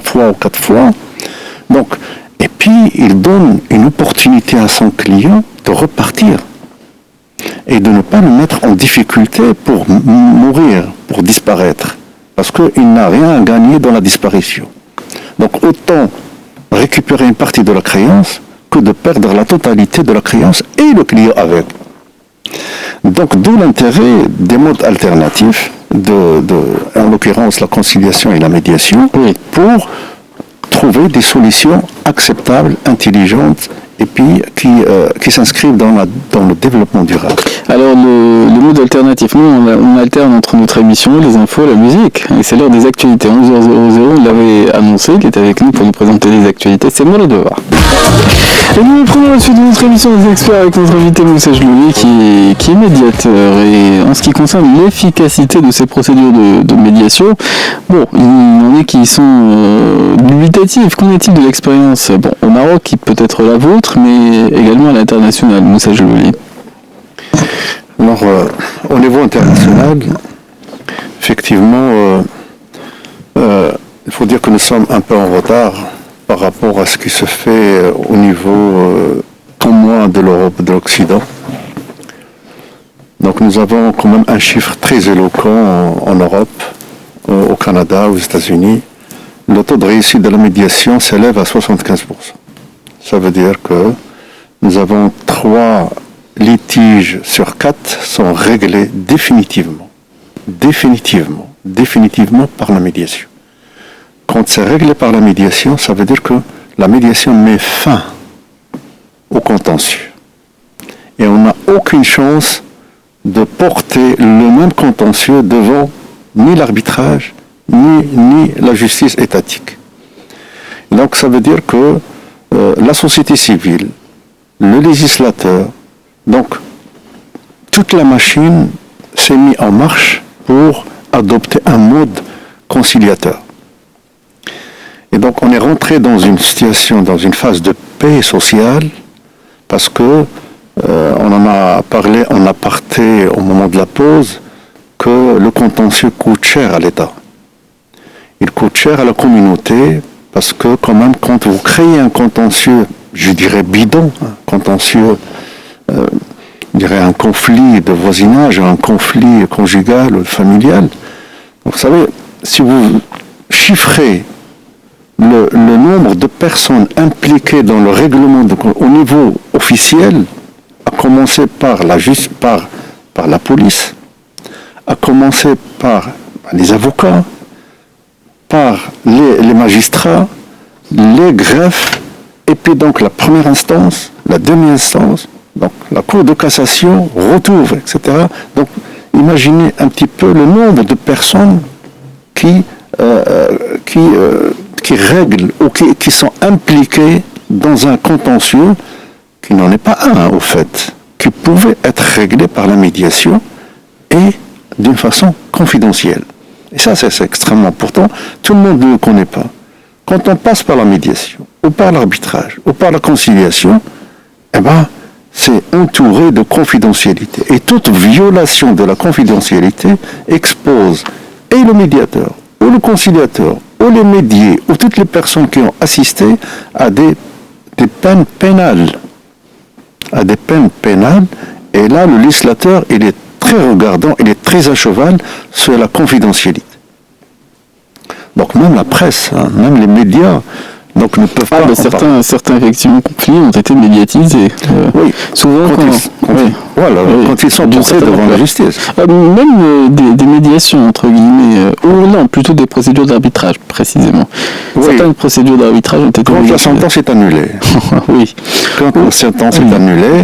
fois ou 4 fois. Donc, et puis, il donne une opportunité à son client de repartir et de ne pas le mettre en difficulté pour mourir, pour disparaître, parce qu'il n'a rien à gagner dans la disparition. Donc, autant récupérer une partie de la créance que de perdre la totalité de la créance et le client avec. Donc, d'où l'intérêt des modes alternatifs, en l'occurrence la conciliation et la médiation, pour trouver des solutions acceptables, intelligentes, et puis qui s'inscrivent dans le développement durable. Alors, le mode alternatif, nous, on alterne entre notre émission, les infos, la musique, et c'est l'heure des actualités. 11h00, il l'avait annoncé, il est avec nous pour nous présenter les actualités, c'est moi le devoir. Et nous prenons la suite de notre émission des experts avec notre invité Moussa Jlouli qui est médiateur. Et en ce qui concerne l'efficacité de ces procédures de médiation, bon, il y en a qui sont dubitatifs. Qu'en est-il de l'expérience au Maroc, qui peut être la vôtre, mais également à l'international, Moussa Jlouli? Alors, au niveau international, effectivement, il faut dire que nous sommes un peu en retard par rapport à ce qui se fait au niveau, au moins de l'Europe, de l'Occident. Donc nous avons quand même un chiffre très éloquent en Europe, au Canada, aux États-Unis. Le taux de réussite de la médiation s'élève à 75%. Ça veut dire que nous avons 3 litiges sur 4 sont réglés définitivement par la médiation. Quand c'est réglé par la médiation, ça veut dire que la médiation met fin au contentieux. Et on n'a aucune chance de porter le même contentieux devant ni l'arbitrage, ni la justice étatique. Donc ça veut dire que la société civile, le législateur, donc toute la machine s'est mise en marche pour adopter un mode conciliateur. Et donc on est rentré dans une situation, dans une phase de paix sociale, parce que On en a parlé en aparté au moment de la pause, que le contentieux coûte cher à l'État. Il coûte cher à la communauté parce que quand même, quand vous créez un contentieux, je dirais bidon, contentieux, je dirais un conflit de voisinage, un conflit conjugal ou familial, vous savez, si vous chiffrez le nombre de personnes impliquées dans le règlement au niveau officiel, à commencer par la police, à commencer par les avocats, par les magistrats, les greffes, et puis donc la première instance, la demi-instance, donc la Cour de cassation, retour, etc. Donc imaginez un petit peu le nombre de personnes qui règlent ou qui sont impliquées dans un contentieux qui n'en est pas un au fait, qui pouvait être réglé par la médiation et d'une façon confidentielle. Et ça, c'est extrêmement important. Tout le monde ne le connaît pas. Quand on passe par la médiation, ou par l'arbitrage, ou par la conciliation, c'est entouré de confidentialité. Et toute violation de la confidentialité expose et le médiateur, ou le conciliateur, ou les médiés, ou toutes les personnes qui ont assisté à des peines pénales. À des peines pénales. Et là, le législateur, il est très regardant, il est très à cheval sur la confidentialité. Donc même la presse, même les médias, donc ne peuvent pas... Certains effectivement conflits ont été médiatisés. Oui. Souvent quand ils sont portés devant la justice. Même des médiations, entre guillemets, ou non, plutôt des procédures d'arbitrage, précisément. Oui. Certaines procédures d'arbitrage ont été quand la sentence est annulée. Oui. Quand la sentence est annulée,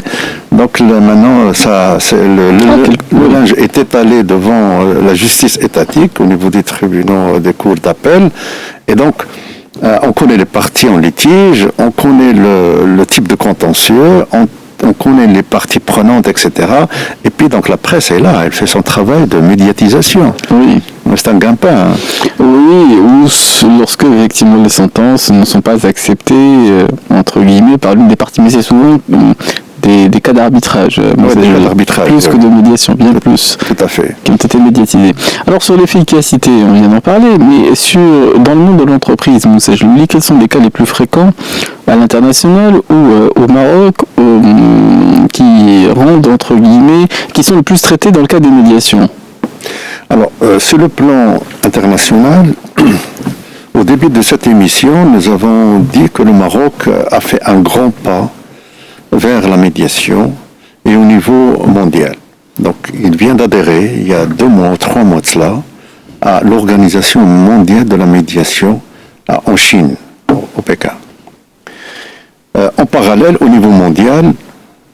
donc maintenant, le linge est étalé devant la justice étatique, au niveau des tribunaux des cours d'appel, et donc on connaît les parties en litige, on connaît le type de contentieux, on connaît les parties prenantes, etc. Et puis donc la presse est là, elle fait son travail de médiatisation. Oui. C'est un gain-pain. Oui, ou lorsque effectivement les sentences ne sont pas acceptées, entre guillemets, par l'une des parties, mais c'est souvent des cas d'arbitrage. Des cas d'arbitrage. Plus que de médiation, bien plus. Tout à fait. Qui ont été médiatisés. Alors sur l'efficacité, on vient d'en parler, mais dans le monde de l'entreprise, Moussa Jelouli, quels sont les cas les plus fréquents à l'international ou au Maroc qui rendent, entre guillemets, qui sont le plus traités dans le cas des médiations? Alors, sur le plan international, au début de cette émission, nous avons dit que le Maroc a fait un grand pas vers la médiation et au niveau mondial. Donc, il vient d'adhérer, il y a 2 mois, 3 mois de cela, à l'Organisation mondiale de la médiation en Chine, au Pékin. En parallèle, au niveau mondial,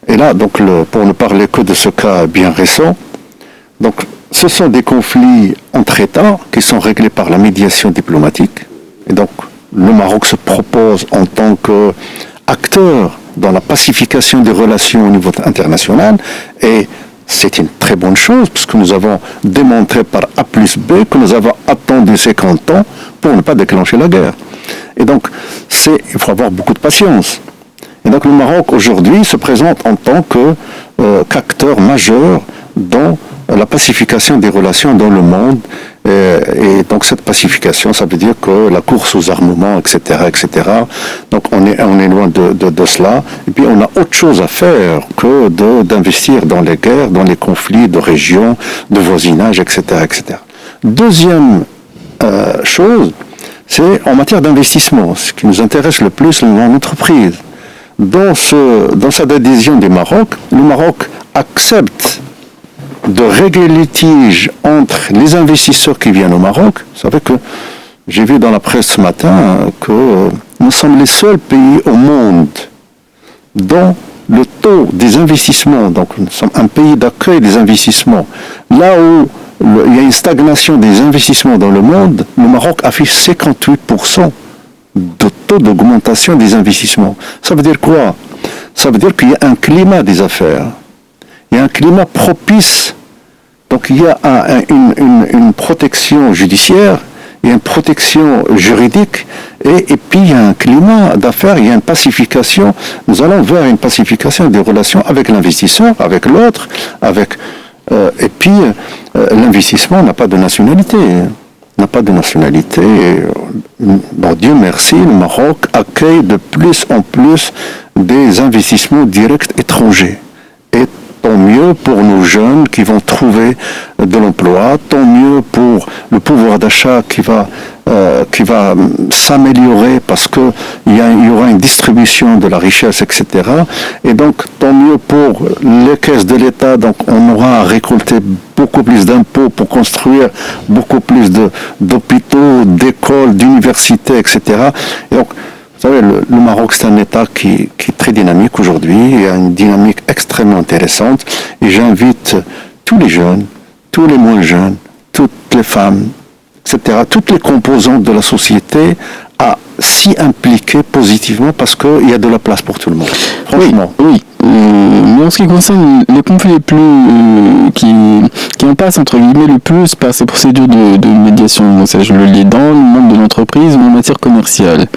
et là, donc, pour ne parler que de ce cas bien récent, donc, ce sont des conflits entre États qui sont réglés par la médiation diplomatique. Et donc, le Maroc se propose en tant qu'acteur dans la pacification des relations au niveau international. Et c'est une très bonne chose, puisque nous avons démontré par A plus B que nous avons attendu 50 ans pour ne pas déclencher la guerre. Et donc, il faut avoir beaucoup de patience. Et donc, le Maroc, aujourd'hui, se présente en tant qu'acteur majeur dans la pacification des relations dans le monde. Et donc cette pacification, ça veut dire que la course aux armements, etc., etc. Donc on est loin de cela. Et puis on a autre chose à faire que d'investir dans les guerres, dans les conflits de régions, de voisinage, etc., etc. Deuxième chose, c'est en matière d'investissement. Ce qui nous intéresse le plus, l'entreprise. Dans cette adhésion du Maroc, le Maroc accepte de régler les litiges entre les investisseurs qui viennent au Maroc. Vous savez que j'ai vu dans la presse ce matin que nous sommes les seuls pays au monde dont le taux des investissements, donc nous sommes un pays d'accueil des investissements, là où il y a une stagnation des investissements dans le monde, le Maroc affiche 58% de taux d'augmentation des investissements. Ça veut dire quoi? Ça veut dire qu'il y a un climat des affaires. Il y a un climat propice, donc il y a une protection judiciaire, il y a une protection juridique, et puis il y a un climat d'affaires, il y a une pacification. Nous allons vers une pacification des relations avec l'investisseur, avec l'autre, et puis l'investissement n'a pas de nationalité. N'a pas de nationalité. Bon, Dieu merci, le Maroc accueille de plus en plus des investissements directs étrangers. Et tant mieux pour nos jeunes qui vont trouver de l'emploi, tant mieux pour le pouvoir d'achat qui va s'améliorer parce qu'il y aura une distribution de la richesse, etc. Et donc, tant mieux pour les caisses de l'État. Donc, on aura à récolter beaucoup plus d'impôts pour construire beaucoup plus d'hôpitaux, d'écoles, d'universités, etc. Et donc, vous savez, le Maroc, c'est un État qui est très dynamique aujourd'hui. Il y a une dynamique extrêmement intéressante. Et j'invite tous les jeunes, tous les moins jeunes, toutes les femmes, etc., toutes les composantes de la société à s'y impliquer positivement parce qu'il y a de la place pour tout le monde. Franchement. Oui. Mais en ce qui concerne les conflits les plus qui en passent entre guillemets le plus par ces procédures de médiation, donc ça je le lis dans le monde de l'entreprise ou en matière commerciale,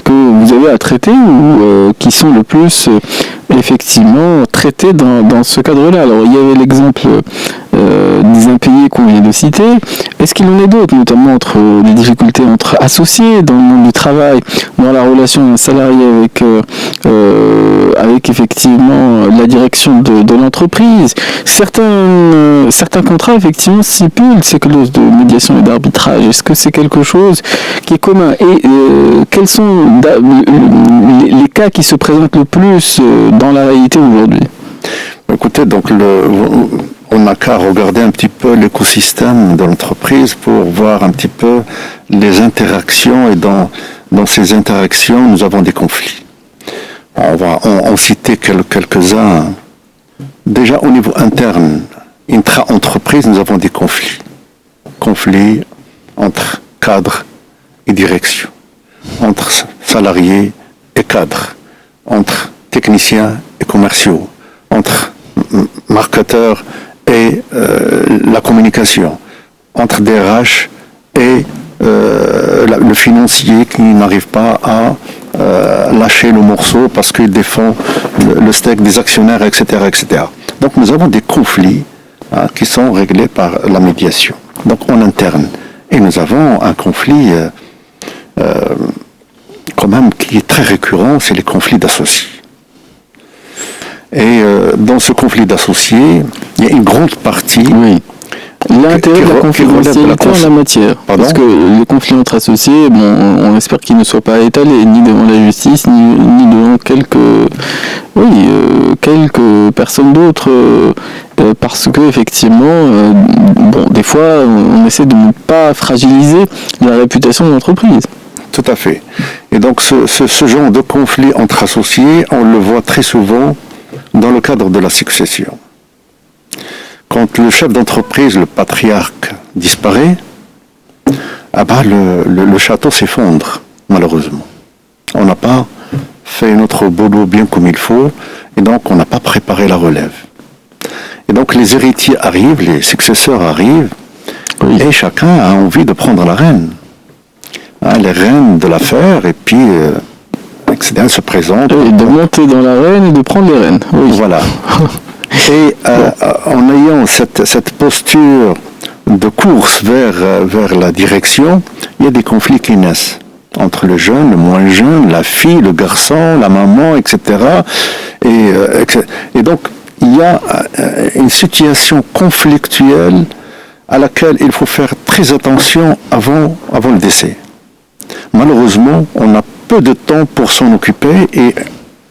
que vous avez à traiter ou qui sont le plus effectivement traités dans ce cadre-là. Alors il y avait l'exemple des impayés qu'on vient de citer. Est-ce qu'il en est d'autres, notamment entre les difficultés entre associés dans le monde du travail, dans la relation d'un salarié avec effectivement la direction de l'entreprise. Certains contrats effectivement stipulent ces clauses de médiation et d'arbitrage. Est-ce que c'est quelque chose qui est commun? Et quels sont les cas qui se présentent le plus dans la réalité aujourd'hui? Écoutez, donc on n'a qu'à regarder un petit peu l'écosystème de l'entreprise pour voir un petit peu les interactions, et dans ces interactions, nous avons des conflits. On va en citer quelques-uns. Déjà au niveau interne, intra-entreprise, nous avons des conflits. Conflits entre cadres et direction, entre salariés et cadres, entre techniciens et commerciaux, entre marketeurs et la communication, entre DRH et le financier qui n'arrive pas à lâcher le morceau parce qu'il défend le steak des actionnaires, etc., etc. Donc nous avons des conflits qui sont réglés par la médiation, donc en interne. Et nous avons un conflit quand même qui est très récurrent, c'est les conflits d'associés. Et dans ce conflit d'associés, il y a une grande partie... Oui. L'intérêt de la confidentialité en la matière. Pardon? Parce que les conflits entre associés, on espère qu'ils ne soient pas étalés ni devant la justice, ni devant quelques personnes d'autres, parce que effectivement, des fois, on essaie de ne pas fragiliser la réputation de l'entreprise. Tout à fait. Et donc ce genre de conflit entre associés, on le voit très souvent dans le cadre de la succession. Quand le chef d'entreprise, le patriarche, disparaît, le château s'effondre, malheureusement. On n'a pas fait notre boulot bien comme il faut, et donc on n'a pas préparé la relève. Et donc les héritiers arrivent, les successeurs arrivent, et chacun a envie de prendre la reine. Les reines de l'affaire, et puis etc., se présentent. Et de monter dans l'arène et de prendre les rênes. Oui. Voilà. Et en ayant cette posture de course vers la direction, il y a des conflits qui naissent entre le jeune, le moins jeune, la fille, le garçon, la maman, etc. Et donc, il y a une situation conflictuelle à laquelle il faut faire très attention avant le décès. Malheureusement, on a peu de temps pour s'en occuper et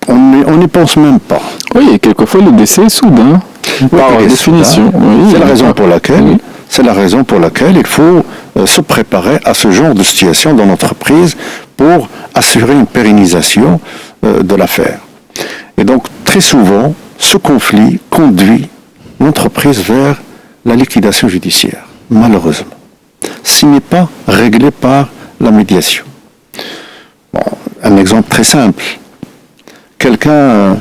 on n'y pense même pas. Oui, et quelquefois le décès est soudain, par définition. C'est la raison pour laquelle il faut se préparer à ce genre de situation dans l'entreprise pour assurer une pérennisation de l'affaire. Et donc, très souvent, ce conflit conduit l'entreprise vers la liquidation judiciaire, malheureusement. S'il n'est pas réglé par la médiation. Bon, un exemple très simple. Quelqu'un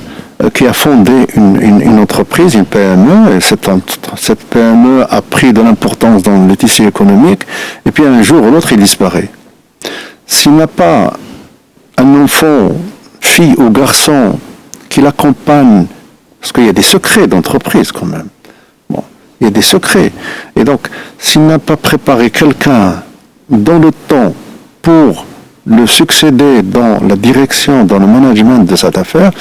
qui a fondé une entreprise, une PME, et cette PME a pris de l'importance dans le tissu économique, et puis un jour ou l'autre, il disparaît. S'il n'a pas un enfant, fille ou garçon, qui l'accompagne, parce qu'il y a des secrets d'entreprise quand même. Bon, il y a des secrets. Et donc, s'il n'a pas préparé quelqu'un dans le temps pour le succéder dans la direction, dans le management de cette affaire,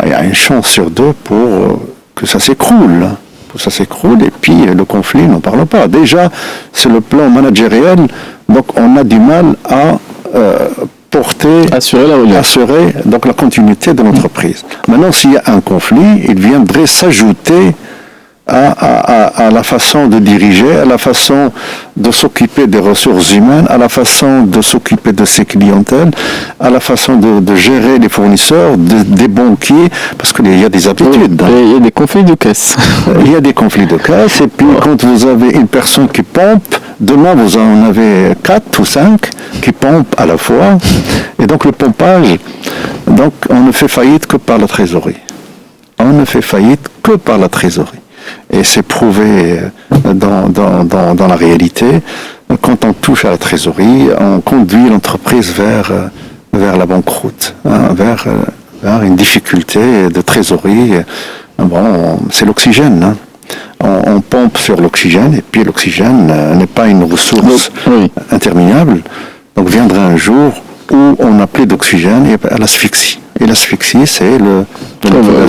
il y a une chance sur deux pour que ça s'écroule. Et puis le conflit, n'en parlons pas. Déjà, sur le plan managériel, donc on a du mal à assurer donc la continuité de l'entreprise. Maintenant, s'il y a un conflit, il viendrait s'ajouter à la façon de diriger, à la façon de s'occuper des ressources humaines, à la façon de s'occuper de ses clientèles, à la façon de gérer les fournisseurs, des banquiers, parce qu'il y a des habitudes. Il y a des conflits de caisse. Il y a des conflits de caisse, et puis quand vous avez une personne qui pompe, demain vous en avez 4 ou 5 qui pompent à la fois, et donc le pompage, donc on ne fait faillite que par la trésorerie. Et c'est prouvé dans la réalité. Quand on touche à la trésorerie, on conduit l'entreprise vers la banqueroute, vers une difficulté de trésorerie. Bon, c'est l'oxygène. On pompe sur l'oxygène, et puis l'oxygène n'est pas une ressource interminable. Donc viendra un jour où on n'a plus d'oxygène et à l'asphyxie. Et l'asphyxie, c'est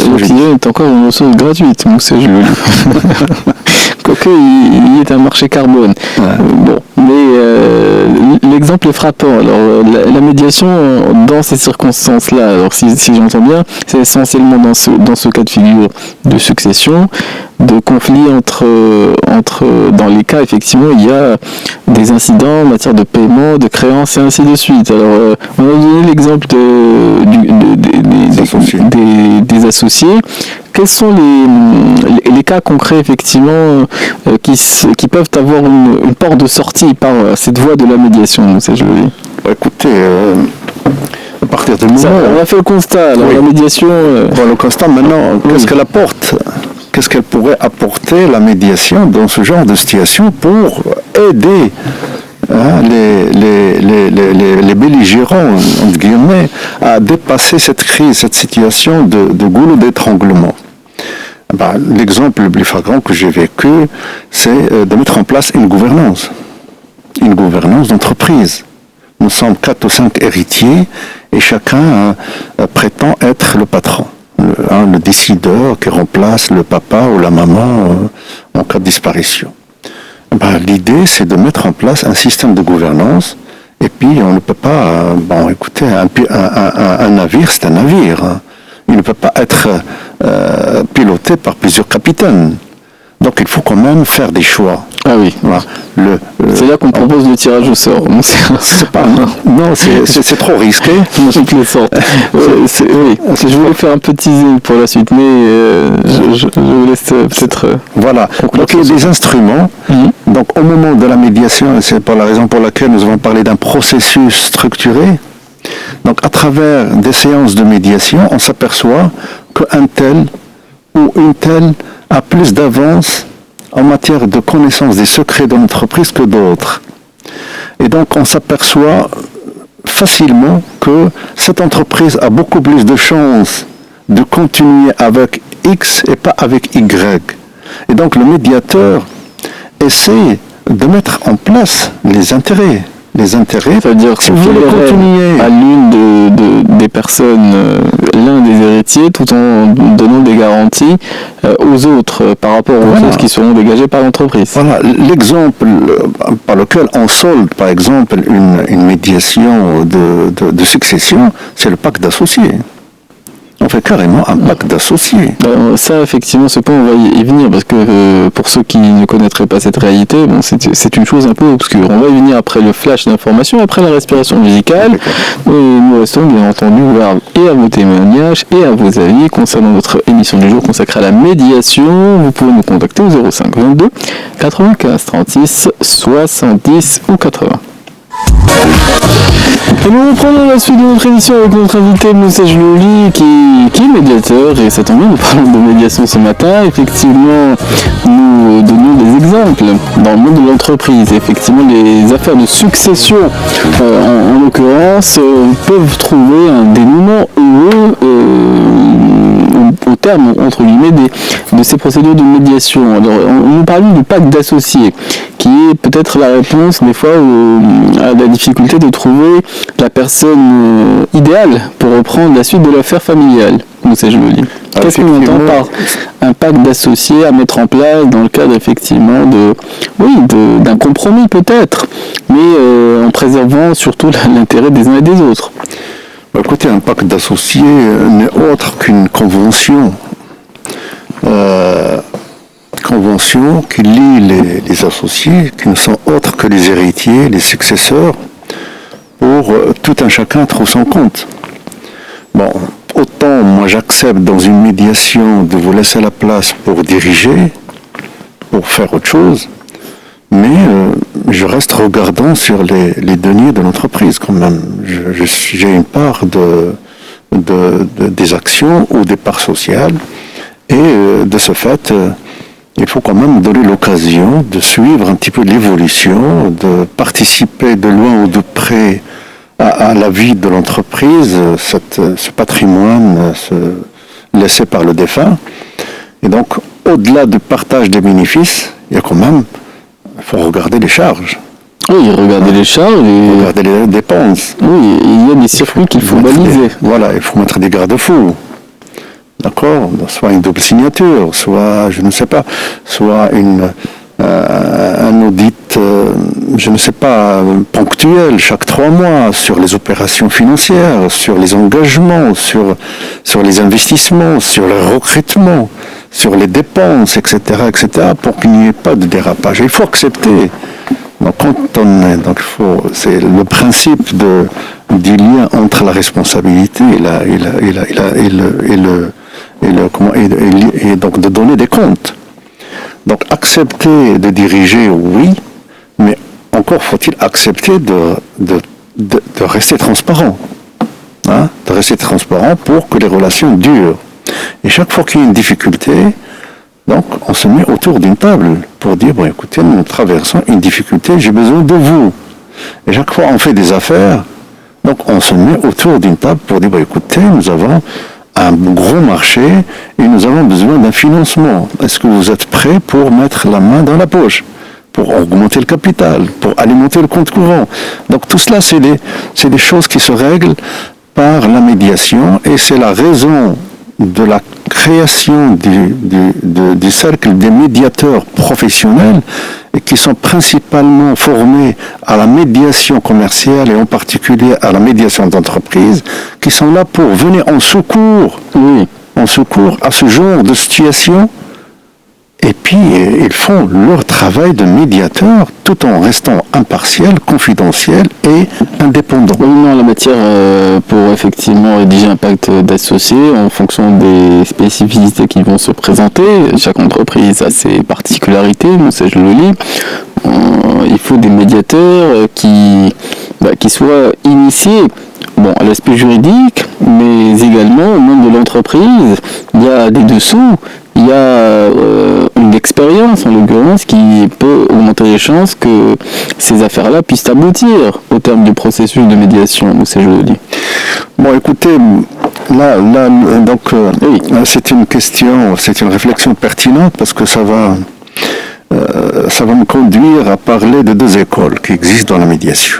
l'oxygène est encore une ressource gratuite, donc c'est joli. Quoique, il est un marché carbone. Ouais. Bon, mais l'exemple est frappant. Alors, la médiation, dans ces circonstances-là, alors si j'entends bien, c'est essentiellement dans ce cas de figure de succession, de conflit dans les cas, effectivement, il y a des incidents en matière de paiement, de créance et ainsi de suite. Alors, on a donné l'exemple des associés. Quels sont les cas concrets, effectivement, qui peuvent avoir une porte de sortie par cette voie de la médiation, c'est joli. Écoutez, à partir du moment... on a fait le constat, alors la médiation... le constat, maintenant, qu'est-ce qu'elle apporte ? Qu'est-ce qu'elle pourrait apporter, la médiation, dans ce genre de situation pour aider les belligérants, entre guillemets, à dépasser cette crise, cette situation de goulot d'étranglement. L'exemple le plus flagrant que j'ai vécu, c'est de mettre en place une gouvernance d'entreprise. Nous sommes 4 ou 5 héritiers et chacun prétend être le patron, le décideur qui remplace le papa ou la maman en cas de disparition. L'idée, c'est de mettre en place un système de gouvernance, et puis on ne peut pas... écoutez, un navire, c'est un navire. Il ne peut pas être piloté par plusieurs capitaines. Donc il faut quand même faire des choix. Ah oui. Voilà. C'est là qu'on propose le tirage au sort. C'est trop risqué. Je voulais faire un petit teasing pour la suite, mais je vous laisse peut-être... Voilà. Donc il y a des instruments. Donc au moment de la médiation, c'est pour la raison pour laquelle nous avons parlé d'un processus structuré. Donc à travers des séances de médiation, on s'aperçoit qu'un tel ou une telle a plus d'avance en matière de connaissance des secrets de l'entreprise que d'autres. Et donc on s'aperçoit facilement que cette entreprise a beaucoup plus de chances de continuer avec X et pas avec Y. Et donc le médiateur essaie de mettre en place les intérêts. C'est-à-dire que si vous voulez continuer à l'une des personnes, l'un des héritiers, tout en donnant des garanties aux autres par rapport aux choses qui seront dégagées par l'entreprise. Voilà, l'exemple par lequel on solde, par exemple, une médiation de succession, c'est le pacte d'associés. On fait carrément un pacte d'associés. Ça, effectivement, ce point, on va y venir, parce que pour ceux qui ne connaîtraient pas cette réalité, c'est une chose un peu obscure. On va y venir après le flash d'information, après la respiration musicale. Et nous restons bien entendu ouverts et à vos témoignages et à vos avis concernant notre émission du jour consacrée à la médiation. Vous pouvez nous contacter au 05 22 95 36 70 ou 80. Et nous reprenons la suite de notre émission avec notre invité Moussa Jlouli qui est médiateur, et ça tombe bien, nous parlons de médiation ce matin. Effectivement, nous donnons des exemples dans le monde de l'entreprise. Effectivement, les affaires de succession, en l'occurrence, peuvent trouver un dénouement heureux au terme, entre guillemets, de ces procédures de médiation. Alors, nous parlons du pacte d'associés, qui est peut-être la réponse des fois à la difficulté de trouver la personne idéale pour reprendre la suite de l'affaire familiale. Moussa Jlouli. Qu'est-ce qu'on entend par un pacte d'associés à mettre en place dans le cadre effectivement d'un compromis peut-être, mais en préservant surtout l'intérêt des uns et des autres? Écoutez, un pacte d'associés n'est autre qu'une convention. Convention qui lie les associés, qui ne sont autres que les héritiers, les successeurs, pour tout un chacun trouve son compte. Bon, autant moi j'accepte dans une médiation de vous laisser la place pour diriger, pour faire autre chose, mais je reste regardant sur les deniers de l'entreprise quand même. J'ai une part des actions ou des parts sociales, et de ce fait, il faut quand même donner l'occasion de suivre un petit peu l'évolution, de participer de loin ou de près à la vie de l'entreprise, ce patrimoine laissé par le défunt. Et donc, au-delà du partage des bénéfices, il y a quand même, il faut regarder les charges. Oui, regarder les charges et regarder les dépenses. Oui, il y a des circuits qu'il faut baliser. Voilà, il faut mettre des garde-fous. D'accord, soit une double signature, soit, je ne sais pas, soit un audit, je ne sais pas, ponctuel, chaque 3 mois, sur les opérations financières, sur les engagements, sur les investissements, sur le recrutement, sur les dépenses, etc., pour qu'il n'y ait pas de dérapage. Il faut accepter. Donc, c'est le principe du lien entre la responsabilité et donc de donner des comptes. Donc accepter de diriger, oui, mais encore faut-il accepter de rester transparent. De rester transparent pour que les relations durent. Et chaque fois qu'il y a une difficulté, donc on se met autour d'une table pour dire, bon écoutez, nous traversons une difficulté, j'ai besoin de vous. Et chaque fois on fait des affaires, donc on se met autour d'une table pour dire, bon écoutez, nous avons un gros marché et nous avons besoin d'un financement. Est-ce que vous êtes prêts pour mettre la main dans la poche, pour augmenter le capital, pour alimenter le compte courant? Donc tout cela, c'est des choses qui se règlent par la médiation, et c'est la raison de la création du cercle des médiateurs professionnels, et qui sont principalement formés à la médiation commerciale et en particulier à la médiation d'entreprise, qui sont là pour venir en secours à ce genre de situation. Et puis, ils font leur travail de médiateur tout en restant impartiel, confidentiel et indépendant. Oui, non, la matière pour effectivement rédiger un pacte d'associés en fonction des spécificités qui vont se présenter. Chaque entreprise a ses particularités, Moussa Jlouli. Il faut des médiateurs qui soient initiés à l'aspect juridique, mais également au monde de l'entreprise. Il y a des dessous. Il y a une expérience, en l'occurrence, qui peut augmenter les chances que ces affaires-là puissent aboutir au terme du processus de médiation, Moussa Jlouli. Bon, écoutez, c'est une question, c'est une réflexion pertinente, parce que ça va me conduire à parler de 2 écoles qui existent dans la médiation.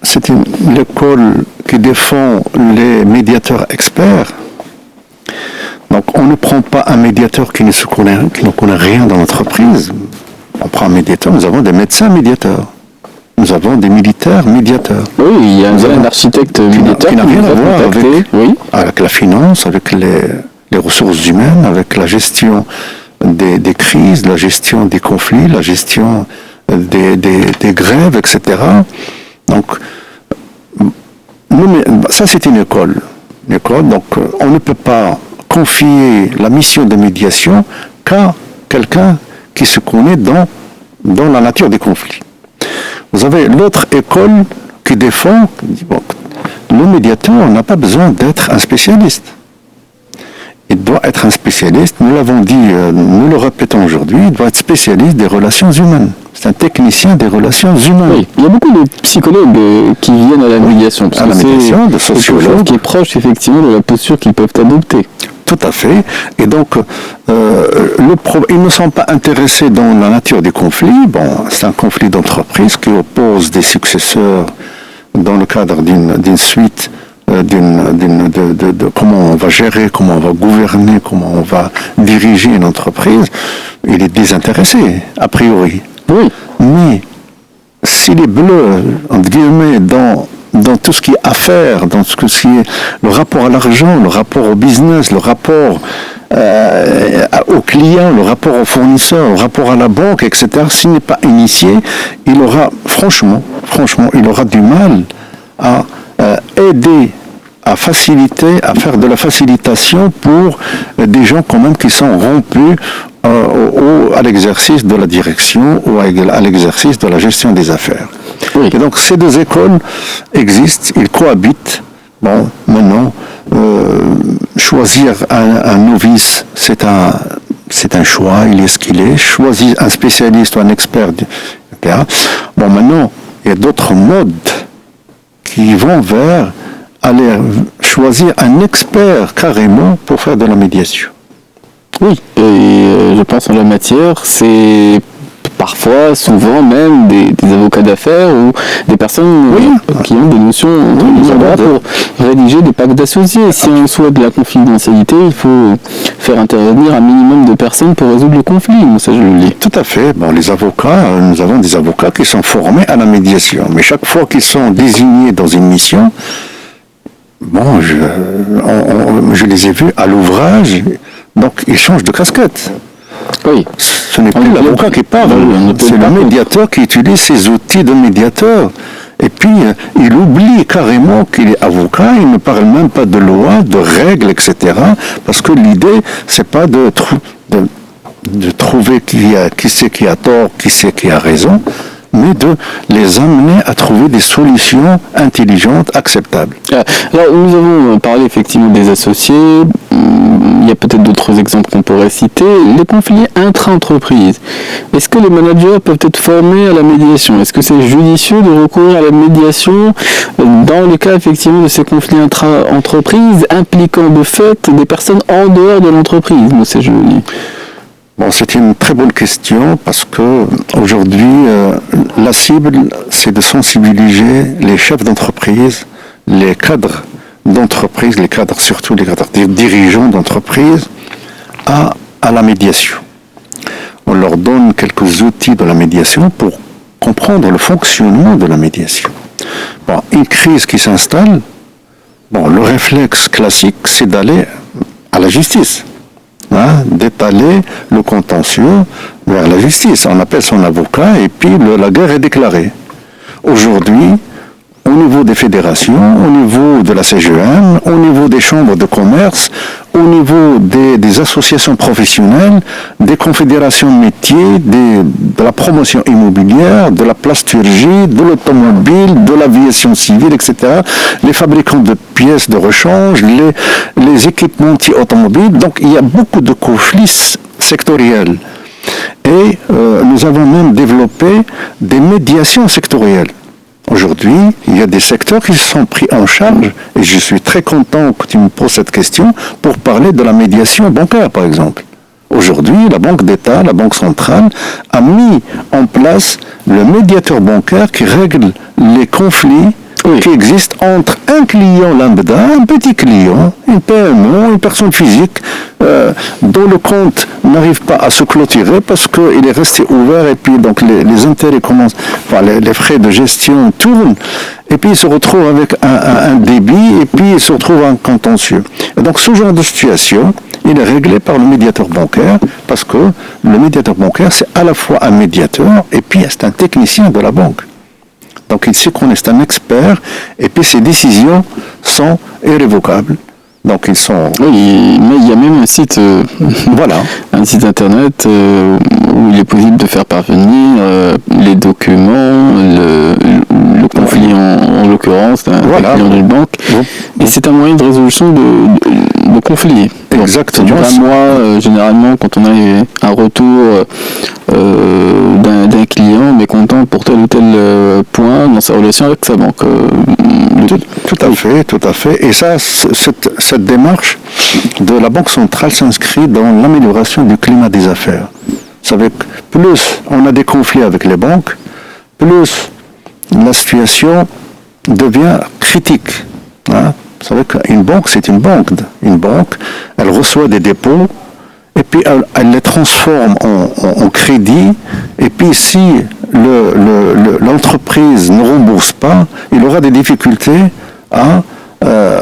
C'est l'école qui défend les médiateurs experts. Donc on ne prend pas un médiateur qui ne connaît rien dans l'entreprise. On prend un médiateur, nous avons des médecins médiateurs. Nous avons des militaires médiateurs. Oui, il y a un architecte médiateur qui n'a rien à voir avec la finance, avec les ressources humaines, avec la gestion des crises, la gestion des conflits, la gestion des grèves, etc. Donc, ça c'est une école. Donc, on ne peut pas confier la mission de médiation qu'à quelqu'un qui se connaît dans la nature des conflits. Vous avez l'autre école qui défend, qui dit, bon, le médiateur n'a pas besoin d'être un spécialiste. Il doit être un spécialiste, nous l'avons dit, nous le répétons aujourd'hui, il doit être spécialiste des relations humaines. C'est un technicien des relations humaines. Oui, il y a beaucoup de psychologues qui viennent à la médiation, parce à la médiation, de sociologues, qui est proche effectivement de la posture qu'ils peuvent adopter. Tout à fait. Et donc, ils ne sont pas intéressés dans la nature du conflit. Bon, c'est un conflit d'entreprise qui oppose des successeurs dans le cadre d'une suite, de comment on va gérer, comment on va gouverner, comment on va diriger une entreprise. Il est désintéressé, a priori. Oui. Mais s'il est bleu, entre guillemets, dans tout ce qui est affaires, dans tout ce qui est le rapport à l'argent, le rapport au business, le rapport aux clients, le rapport aux fournisseurs, le rapport à la banque, etc. S'il n'est pas initié, il aura, franchement, il aura du mal à aider, à faciliter, à faire de la facilitation pour des gens quand même qui sont rompus à l'exercice de la direction ou à l'exercice de la gestion des affaires. Oui. Et donc ces deux écoles existent, ils cohabitent. Bon, maintenant, choisir un novice, c'est un choix, il est ce qu'il est. Choisir un spécialiste ou un expert, etc. Bon, maintenant, il y a d'autres modes qui vont vers aller choisir un expert carrément pour faire de la médiation. Oui, et je pense en la matière, c'est parfois, souvent même des avocats d'affaires ou des personnes qui ont des notions pour rédiger des pactes d'associés. Si on souhaite de la confidentialité, il faut faire intervenir un minimum de personnes pour résoudre le conflit. Ça, je le lis. Tout à fait. Bon, les avocats, nous avons des avocats qui sont formés à la médiation. Mais chaque fois qu'ils sont désignés dans une mission, bon, je les ai vus à l'ouvrage, donc ils changent de casquette. Oui. Ce n'est plus l'avocat qui parle, c'est le médiateur qui utilise ses outils de médiateur. Et puis, il oublie carrément qu'il est avocat, il ne parle même pas de loi, de règles, etc. Parce que l'idée, c'est pas de trouver qui c'est qui a tort, qui c'est qui a raison, mais de les amener à trouver des solutions intelligentes, acceptables. Alors, nous avons parlé effectivement des associés. Il y a peut-être d'autres exemples qu'on pourrait citer. Les conflits intra-entreprises. Est-ce que les managers peuvent être formés à la médiation? Est-ce que c'est judicieux de recourir à la médiation dans le cas effectivement de ces conflits intra-entreprises impliquant de fait des personnes en dehors de l'entreprise? Moi, c'est joli. Bon, c'est une très bonne question parce que aujourd'hui, la cible, c'est de sensibiliser les chefs d'entreprise, les cadres d'entreprise, surtout les cadres dirigeants d'entreprise, à la médiation. On leur donne quelques outils de la médiation pour comprendre le fonctionnement de la médiation. Bon, une crise qui s'installe, bon, le réflexe classique, c'est d'aller à la justice. D'étaler le contentieux vers la justice. On appelle son avocat et puis la guerre est déclarée. Aujourd'hui, au niveau des fédérations, au niveau de la CGM, au niveau des chambres de commerce, au niveau des associations professionnelles, des confédérations de métiers, de la promotion immobilière, de la plasturgie, de l'automobile, de l'aviation civile, etc., les fabricants de pièces de rechange, les équipementiers automobiles. Donc il y a beaucoup de conflits sectoriels. Et nous avons même développé des médiations sectorielles. Aujourd'hui, il y a des secteurs qui sont pris en charge, et je suis très content que tu me poses cette question, pour parler de la médiation bancaire, par exemple. Aujourd'hui, la Banque d'État, la Banque centrale, a mis en place le médiateur bancaire qui règle les conflits qui existent entre un client lambda, un petit client, une PME, une personne physique, dont le compte n'arrive pas à se clôturer parce qu'il est resté ouvert et puis donc les intérêts commencent, enfin les frais de gestion tournent et puis il se retrouve avec un débit et puis il se retrouve en contentieux. Et donc ce genre de situation, il est réglé par le médiateur bancaire parce que le médiateur bancaire c'est à la fois un médiateur et puis c'est un technicien de la banque. Donc il sait qu'on est un expert et puis ses décisions sont irrévocables. Donc ils sont... Oui, mais il y a même un site, un site internet où il est possible de faire parvenir les documents, le conflit en l'occurrence, un client d'une banque. Et c'est un moyen de résolution de conflits. Exactement. Ça dure un mois, généralement, quand on a un retour d'un client mécontent pour tel ou tel point dans sa relation avec sa banque. Tout à fait. Et ça, cette démarche de la Banque centrale s'inscrit dans l'amélioration du climat des affaires. Vous savez, plus on a des conflits avec les banques, plus la situation devient critique. Hein? Vous savez qu'une banque, c'est une banque. Une banque, elle reçoit des dépôts, et puis elle les transforme en crédit, et puis si l'entreprise ne rembourse pas, il aura des difficultés à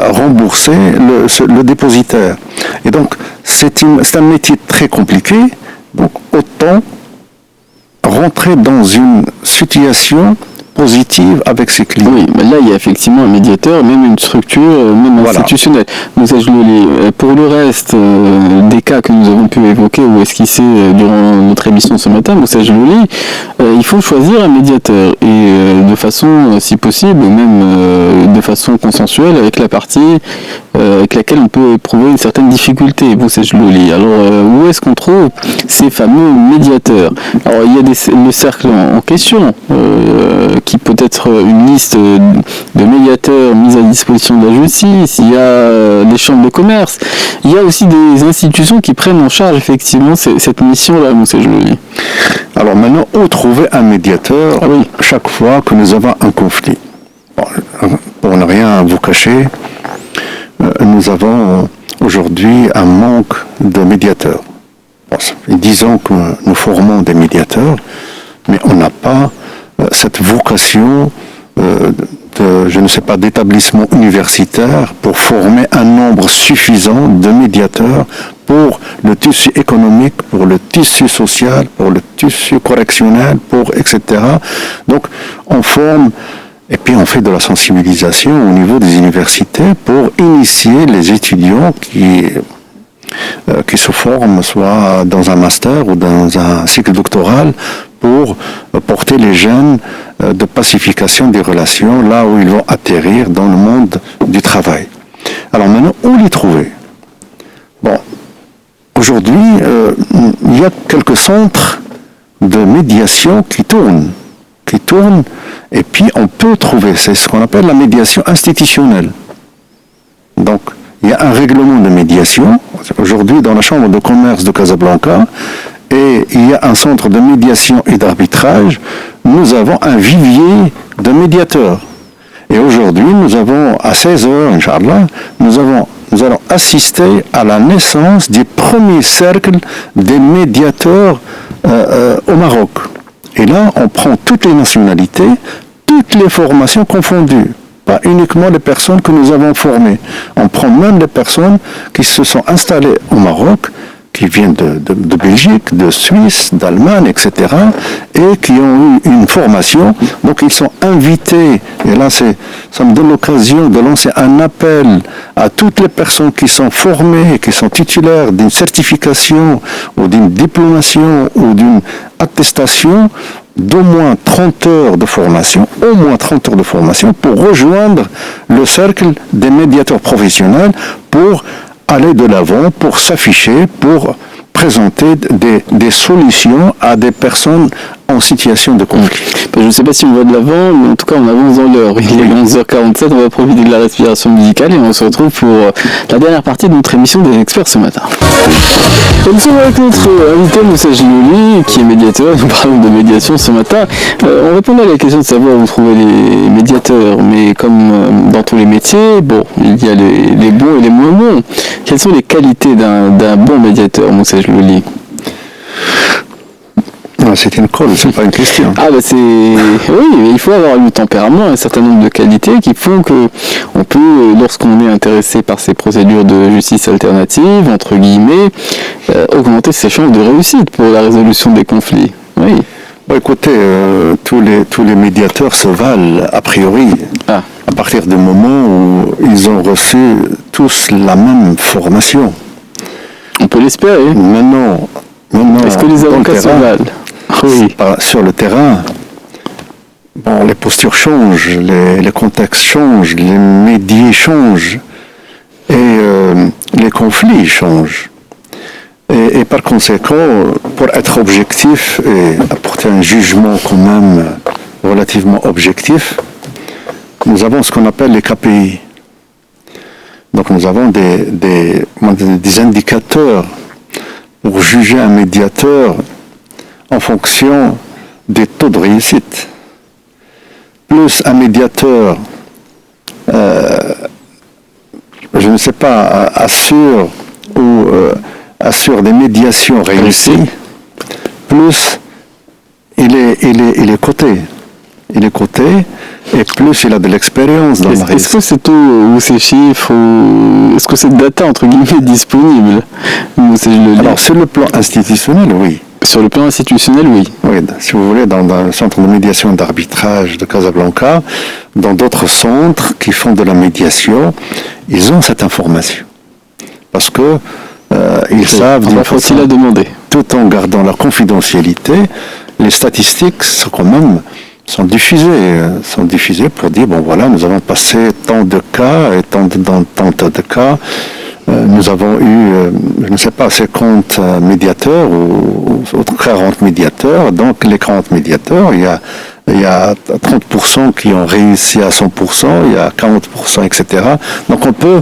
rembourser le dépositaire. Et donc, c'est un métier très compliqué, donc autant rentrer dans une situation positive avec ses clients. Oui, mais là il y a effectivement un médiateur, même une structure, même institutionnelle. Moussa Jlouli, pour le reste des cas que nous avons pu évoquer ou esquisser durant notre émission ce matin, Moussa Jlouli, il faut choisir un médiateur et de façon, si possible, même de façon consensuelle avec la partie avec laquelle on peut éprouver une certaine difficulté. Moussa Jlouli. Alors où est-ce qu'on trouve ces fameux médiateurs? Alors il y a le cercle en question qui peut être une liste de médiateurs mis à disposition de la justice, il y a les chambres de commerce, il y a aussi des institutions qui prennent en charge effectivement cette mission-là, Moussa Jlouli. Alors maintenant, où trouver un médiateur chaque fois que nous avons un conflit? Pour ne rien vous cacher, nous avons aujourd'hui un manque de médiateurs. Disons que nous formons des médiateurs, mais on n'a pas cette vocation d'établissement universitaire pour former un nombre suffisant de médiateurs pour le tissu économique, pour le tissu social, pour le tissu correctionnel, etc. Donc, on forme et puis on fait de la sensibilisation au niveau des universités pour initier les étudiants qui se forment soit dans un master ou dans un cycle doctoral pour porter les jeunes de pacification des relations là où ils vont atterrir dans le monde du travail. Alors maintenant, où les trouver? Bon, aujourd'hui, il y a quelques centres de médiation qui tournent, et puis on peut trouver, c'est ce qu'on appelle la médiation institutionnelle. Donc, il y a un règlement de médiation, aujourd'hui dans la Chambre de commerce de Casablanca, et il y a un centre de médiation et d'arbitrage, nous avons un vivier de médiateurs. Et aujourd'hui, nous avons, à 16h, Inch'Allah, nous allons assister à la naissance du premier cercle des médiateurs au Maroc. Et là, on prend toutes les nationalités, toutes les formations confondues. Pas uniquement les personnes que nous avons formées. On prend même les personnes qui se sont installées au Maroc, qui viennent de Belgique, de Suisse, d'Allemagne, etc., et qui ont eu une formation. Donc ils sont invités, et là ça me donne l'occasion de lancer un appel à toutes les personnes qui sont formées, qui sont titulaires d'une certification, ou d'une diplomation, ou d'une attestation, d'au moins 30 heures de formation, pour rejoindre le cercle des médiateurs professionnels, pour aller de l'avant, pour s'afficher, pour présenter des solutions à des personnes en situation de conflit. Je ne sais pas si on va de l'avant, mais en tout cas on avance dans l'heure. Il est 11h47, on va profiter de la respiration musicale et on se retrouve pour la dernière partie de notre émission des experts ce matin. Nous sommes avec notre invité Moussa Jlouli, qui est médiateur. Nous parlons de médiation ce matin. On répondait à la question de savoir où trouver les médiateurs, mais comme dans tous les métiers, bon, il y a les bons et les moins bons. Quelles sont les qualités d'un bon médiateur, Moussa Jlouli? C'est une colle, c'est pas une question. Oui, mais il faut avoir le tempérament, un certain nombre de qualités qui font que on peut, lorsqu'on est intéressé par ces procédures de justice alternative, entre guillemets, augmenter ses chances de réussite pour la résolution des conflits. Oui. Bon, écoutez, tous les médiateurs se valent a priori à partir du moment où ils ont reçu tous la même formation. On peut l'espérer. Maintenant, Maintenant, Est-ce que les avocats sont mal? Oui. Sur le terrain, bon, les postures changent, les contextes changent, les médias changent et les conflits changent. Et par conséquent, pour être objectif et apporter un jugement quand même relativement objectif, nous avons ce qu'on appelle les KPI. Donc nous avons des indicateurs pour juger un médiateur en fonction des taux de réussite. Plus un médiateur, je ne sais pas, assure des médiations réussies, plus il est coté. Il est coté et plus il a de l'expérience dans la réussite. Est-ce que ces taux ou ces chiffres, est-ce que cette data entre guillemets est disponible? Alors sur le plan institutionnel, oui. Sur le plan institutionnel, oui. Oui, si vous voulez, dans le centre de médiation et d'arbitrage de Casablanca, dans d'autres centres qui font de la médiation, ils ont cette information. Parce que ils savent d'une façon, la demander. Tout en gardant la confidentialité, les statistiques sont diffusées pour dire, bon voilà, nous avons passé tant de cas et tant de cas. Nous avons eu, je ne sais pas, 50 médiateurs ou 40 médiateurs. Donc les 40 médiateurs, il y a 30% qui ont réussi à 100%, il y a 40%, etc. Donc on peut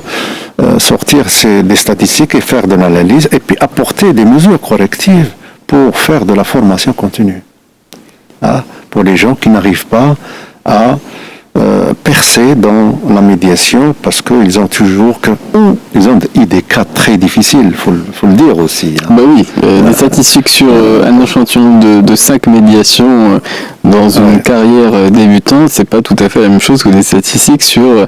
sortir des statistiques et faire de l'analyse et puis apporter des mesures correctives pour faire de la formation continue. Pour les gens qui n'arrivent pas à percer dans la médiation parce qu'ils ont toujours ils ont eu des cas très difficiles, faut le dire aussi. Bah oui, des statistiques sur un échantillon de 5 médiations dans une carrière débutante, c'est pas tout à fait la même chose que des statistiques sur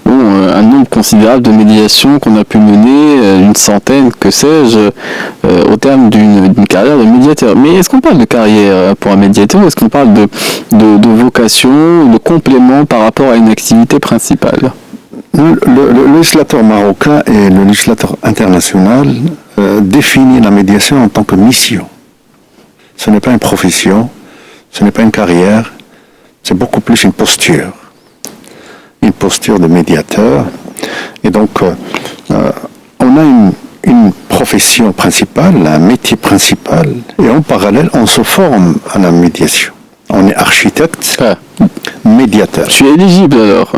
un nombre considérable de médiations qu'on a pu mener, une centaine, que sais-je, au terme d'une carrière de médiateur. Mais est-ce qu'on parle de carrière pour un médiateur ou est-ce qu'on parle de vocation, de complément par rapport à une activité principale? Le législateur marocain et le législateur international définit la médiation en tant que mission. Ce n'est pas une profession, ce n'est pas une carrière, c'est beaucoup plus une posture de médiateur. Et donc, on a une profession principale, un métier principal, et en parallèle, on se forme à la médiation. On est architecte, médiateur. Je suis éligible alors.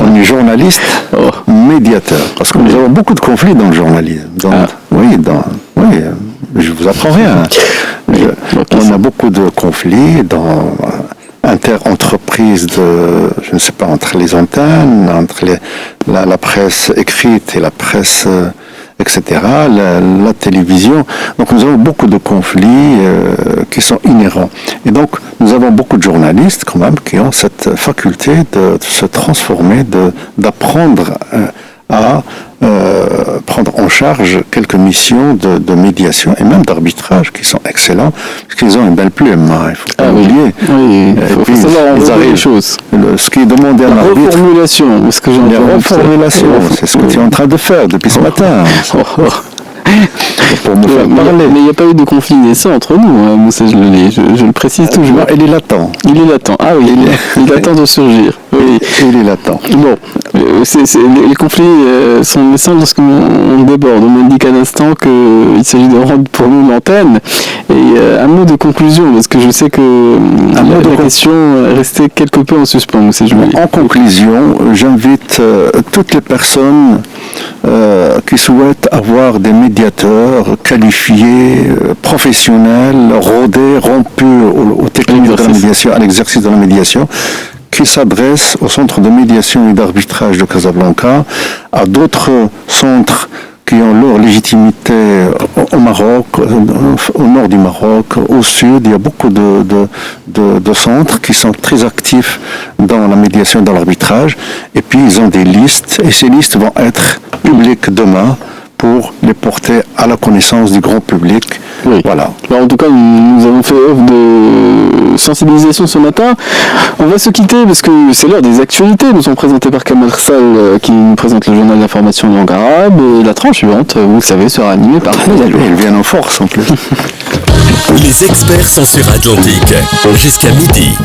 On est journaliste, médiateur. Parce que nous avons beaucoup de conflits dans le journalisme. Oui, je vous apprends rien. On a beaucoup de conflits dans inter-entreprises, je ne sais pas, entre les antennes, entre la presse écrite et la presse, etc., la télévision. Donc nous avons beaucoup de conflits qui sont inhérents. Et donc nous avons beaucoup de journalistes quand même qui ont cette faculté de se transformer, d'apprendre à prendre en charge quelques missions de médiation et même d'arbitrage qui sont excellents, parce qu'ils ont une belle plume, il ne faut pas oublier. Oui, il faut savoir enlever les choses. Ce qui est demandé à un arbitre... Reformulation, ce que j'ai entendu. Reformulation, c'est ce que tu es en train de faire depuis ce matin. Pour me faire parler. Mais il n'y a pas eu de conflit naissant entre nous, Moussa Jlelé, je le précise toujours. Il est latent. Il est latent, ah oui, il attend de surgir. Oui. Il est latent. Bon, les conflits sont naissants lorsqu'on déborde. On m'a dit qu'à l'instant qu'il s'agit de rendre pour nous l'antenne. Et un mot de conclusion, parce que je sais que la question restait quelque peu en suspens, Moussa Jlelé. En conclusion, j'invite toutes les personnes qui souhaitent avoir des médiateurs qualifiés, professionnels, rodés, rompus aux techniques de la médiation, à l'exercice de la médiation, qui s'adressent au centre de médiation et d'arbitrage de Casablanca, à d'autres centres qui ont leur légitimité au Maroc, au nord du Maroc, au sud. Il y a beaucoup de centres qui sont très actifs dans la médiation et dans l'arbitrage. Et puis ils ont des listes, et ces listes vont être publiques demain pour les porter à la connaissance du grand public Oui. Voilà. Alors, en tout cas, nous avons fait œuvre de sensibilisation ce matin. On va se quitter parce que c'est l'heure des actualités. Nous sont présentés par Kamal Sal qui nous présente le journal d'information en langue arabe. Et la tranche suivante, vous le savez, sera animée par Fadalou. Ils viennent en force en plus. Les experts sont sur Atlantique. Jusqu'à midi.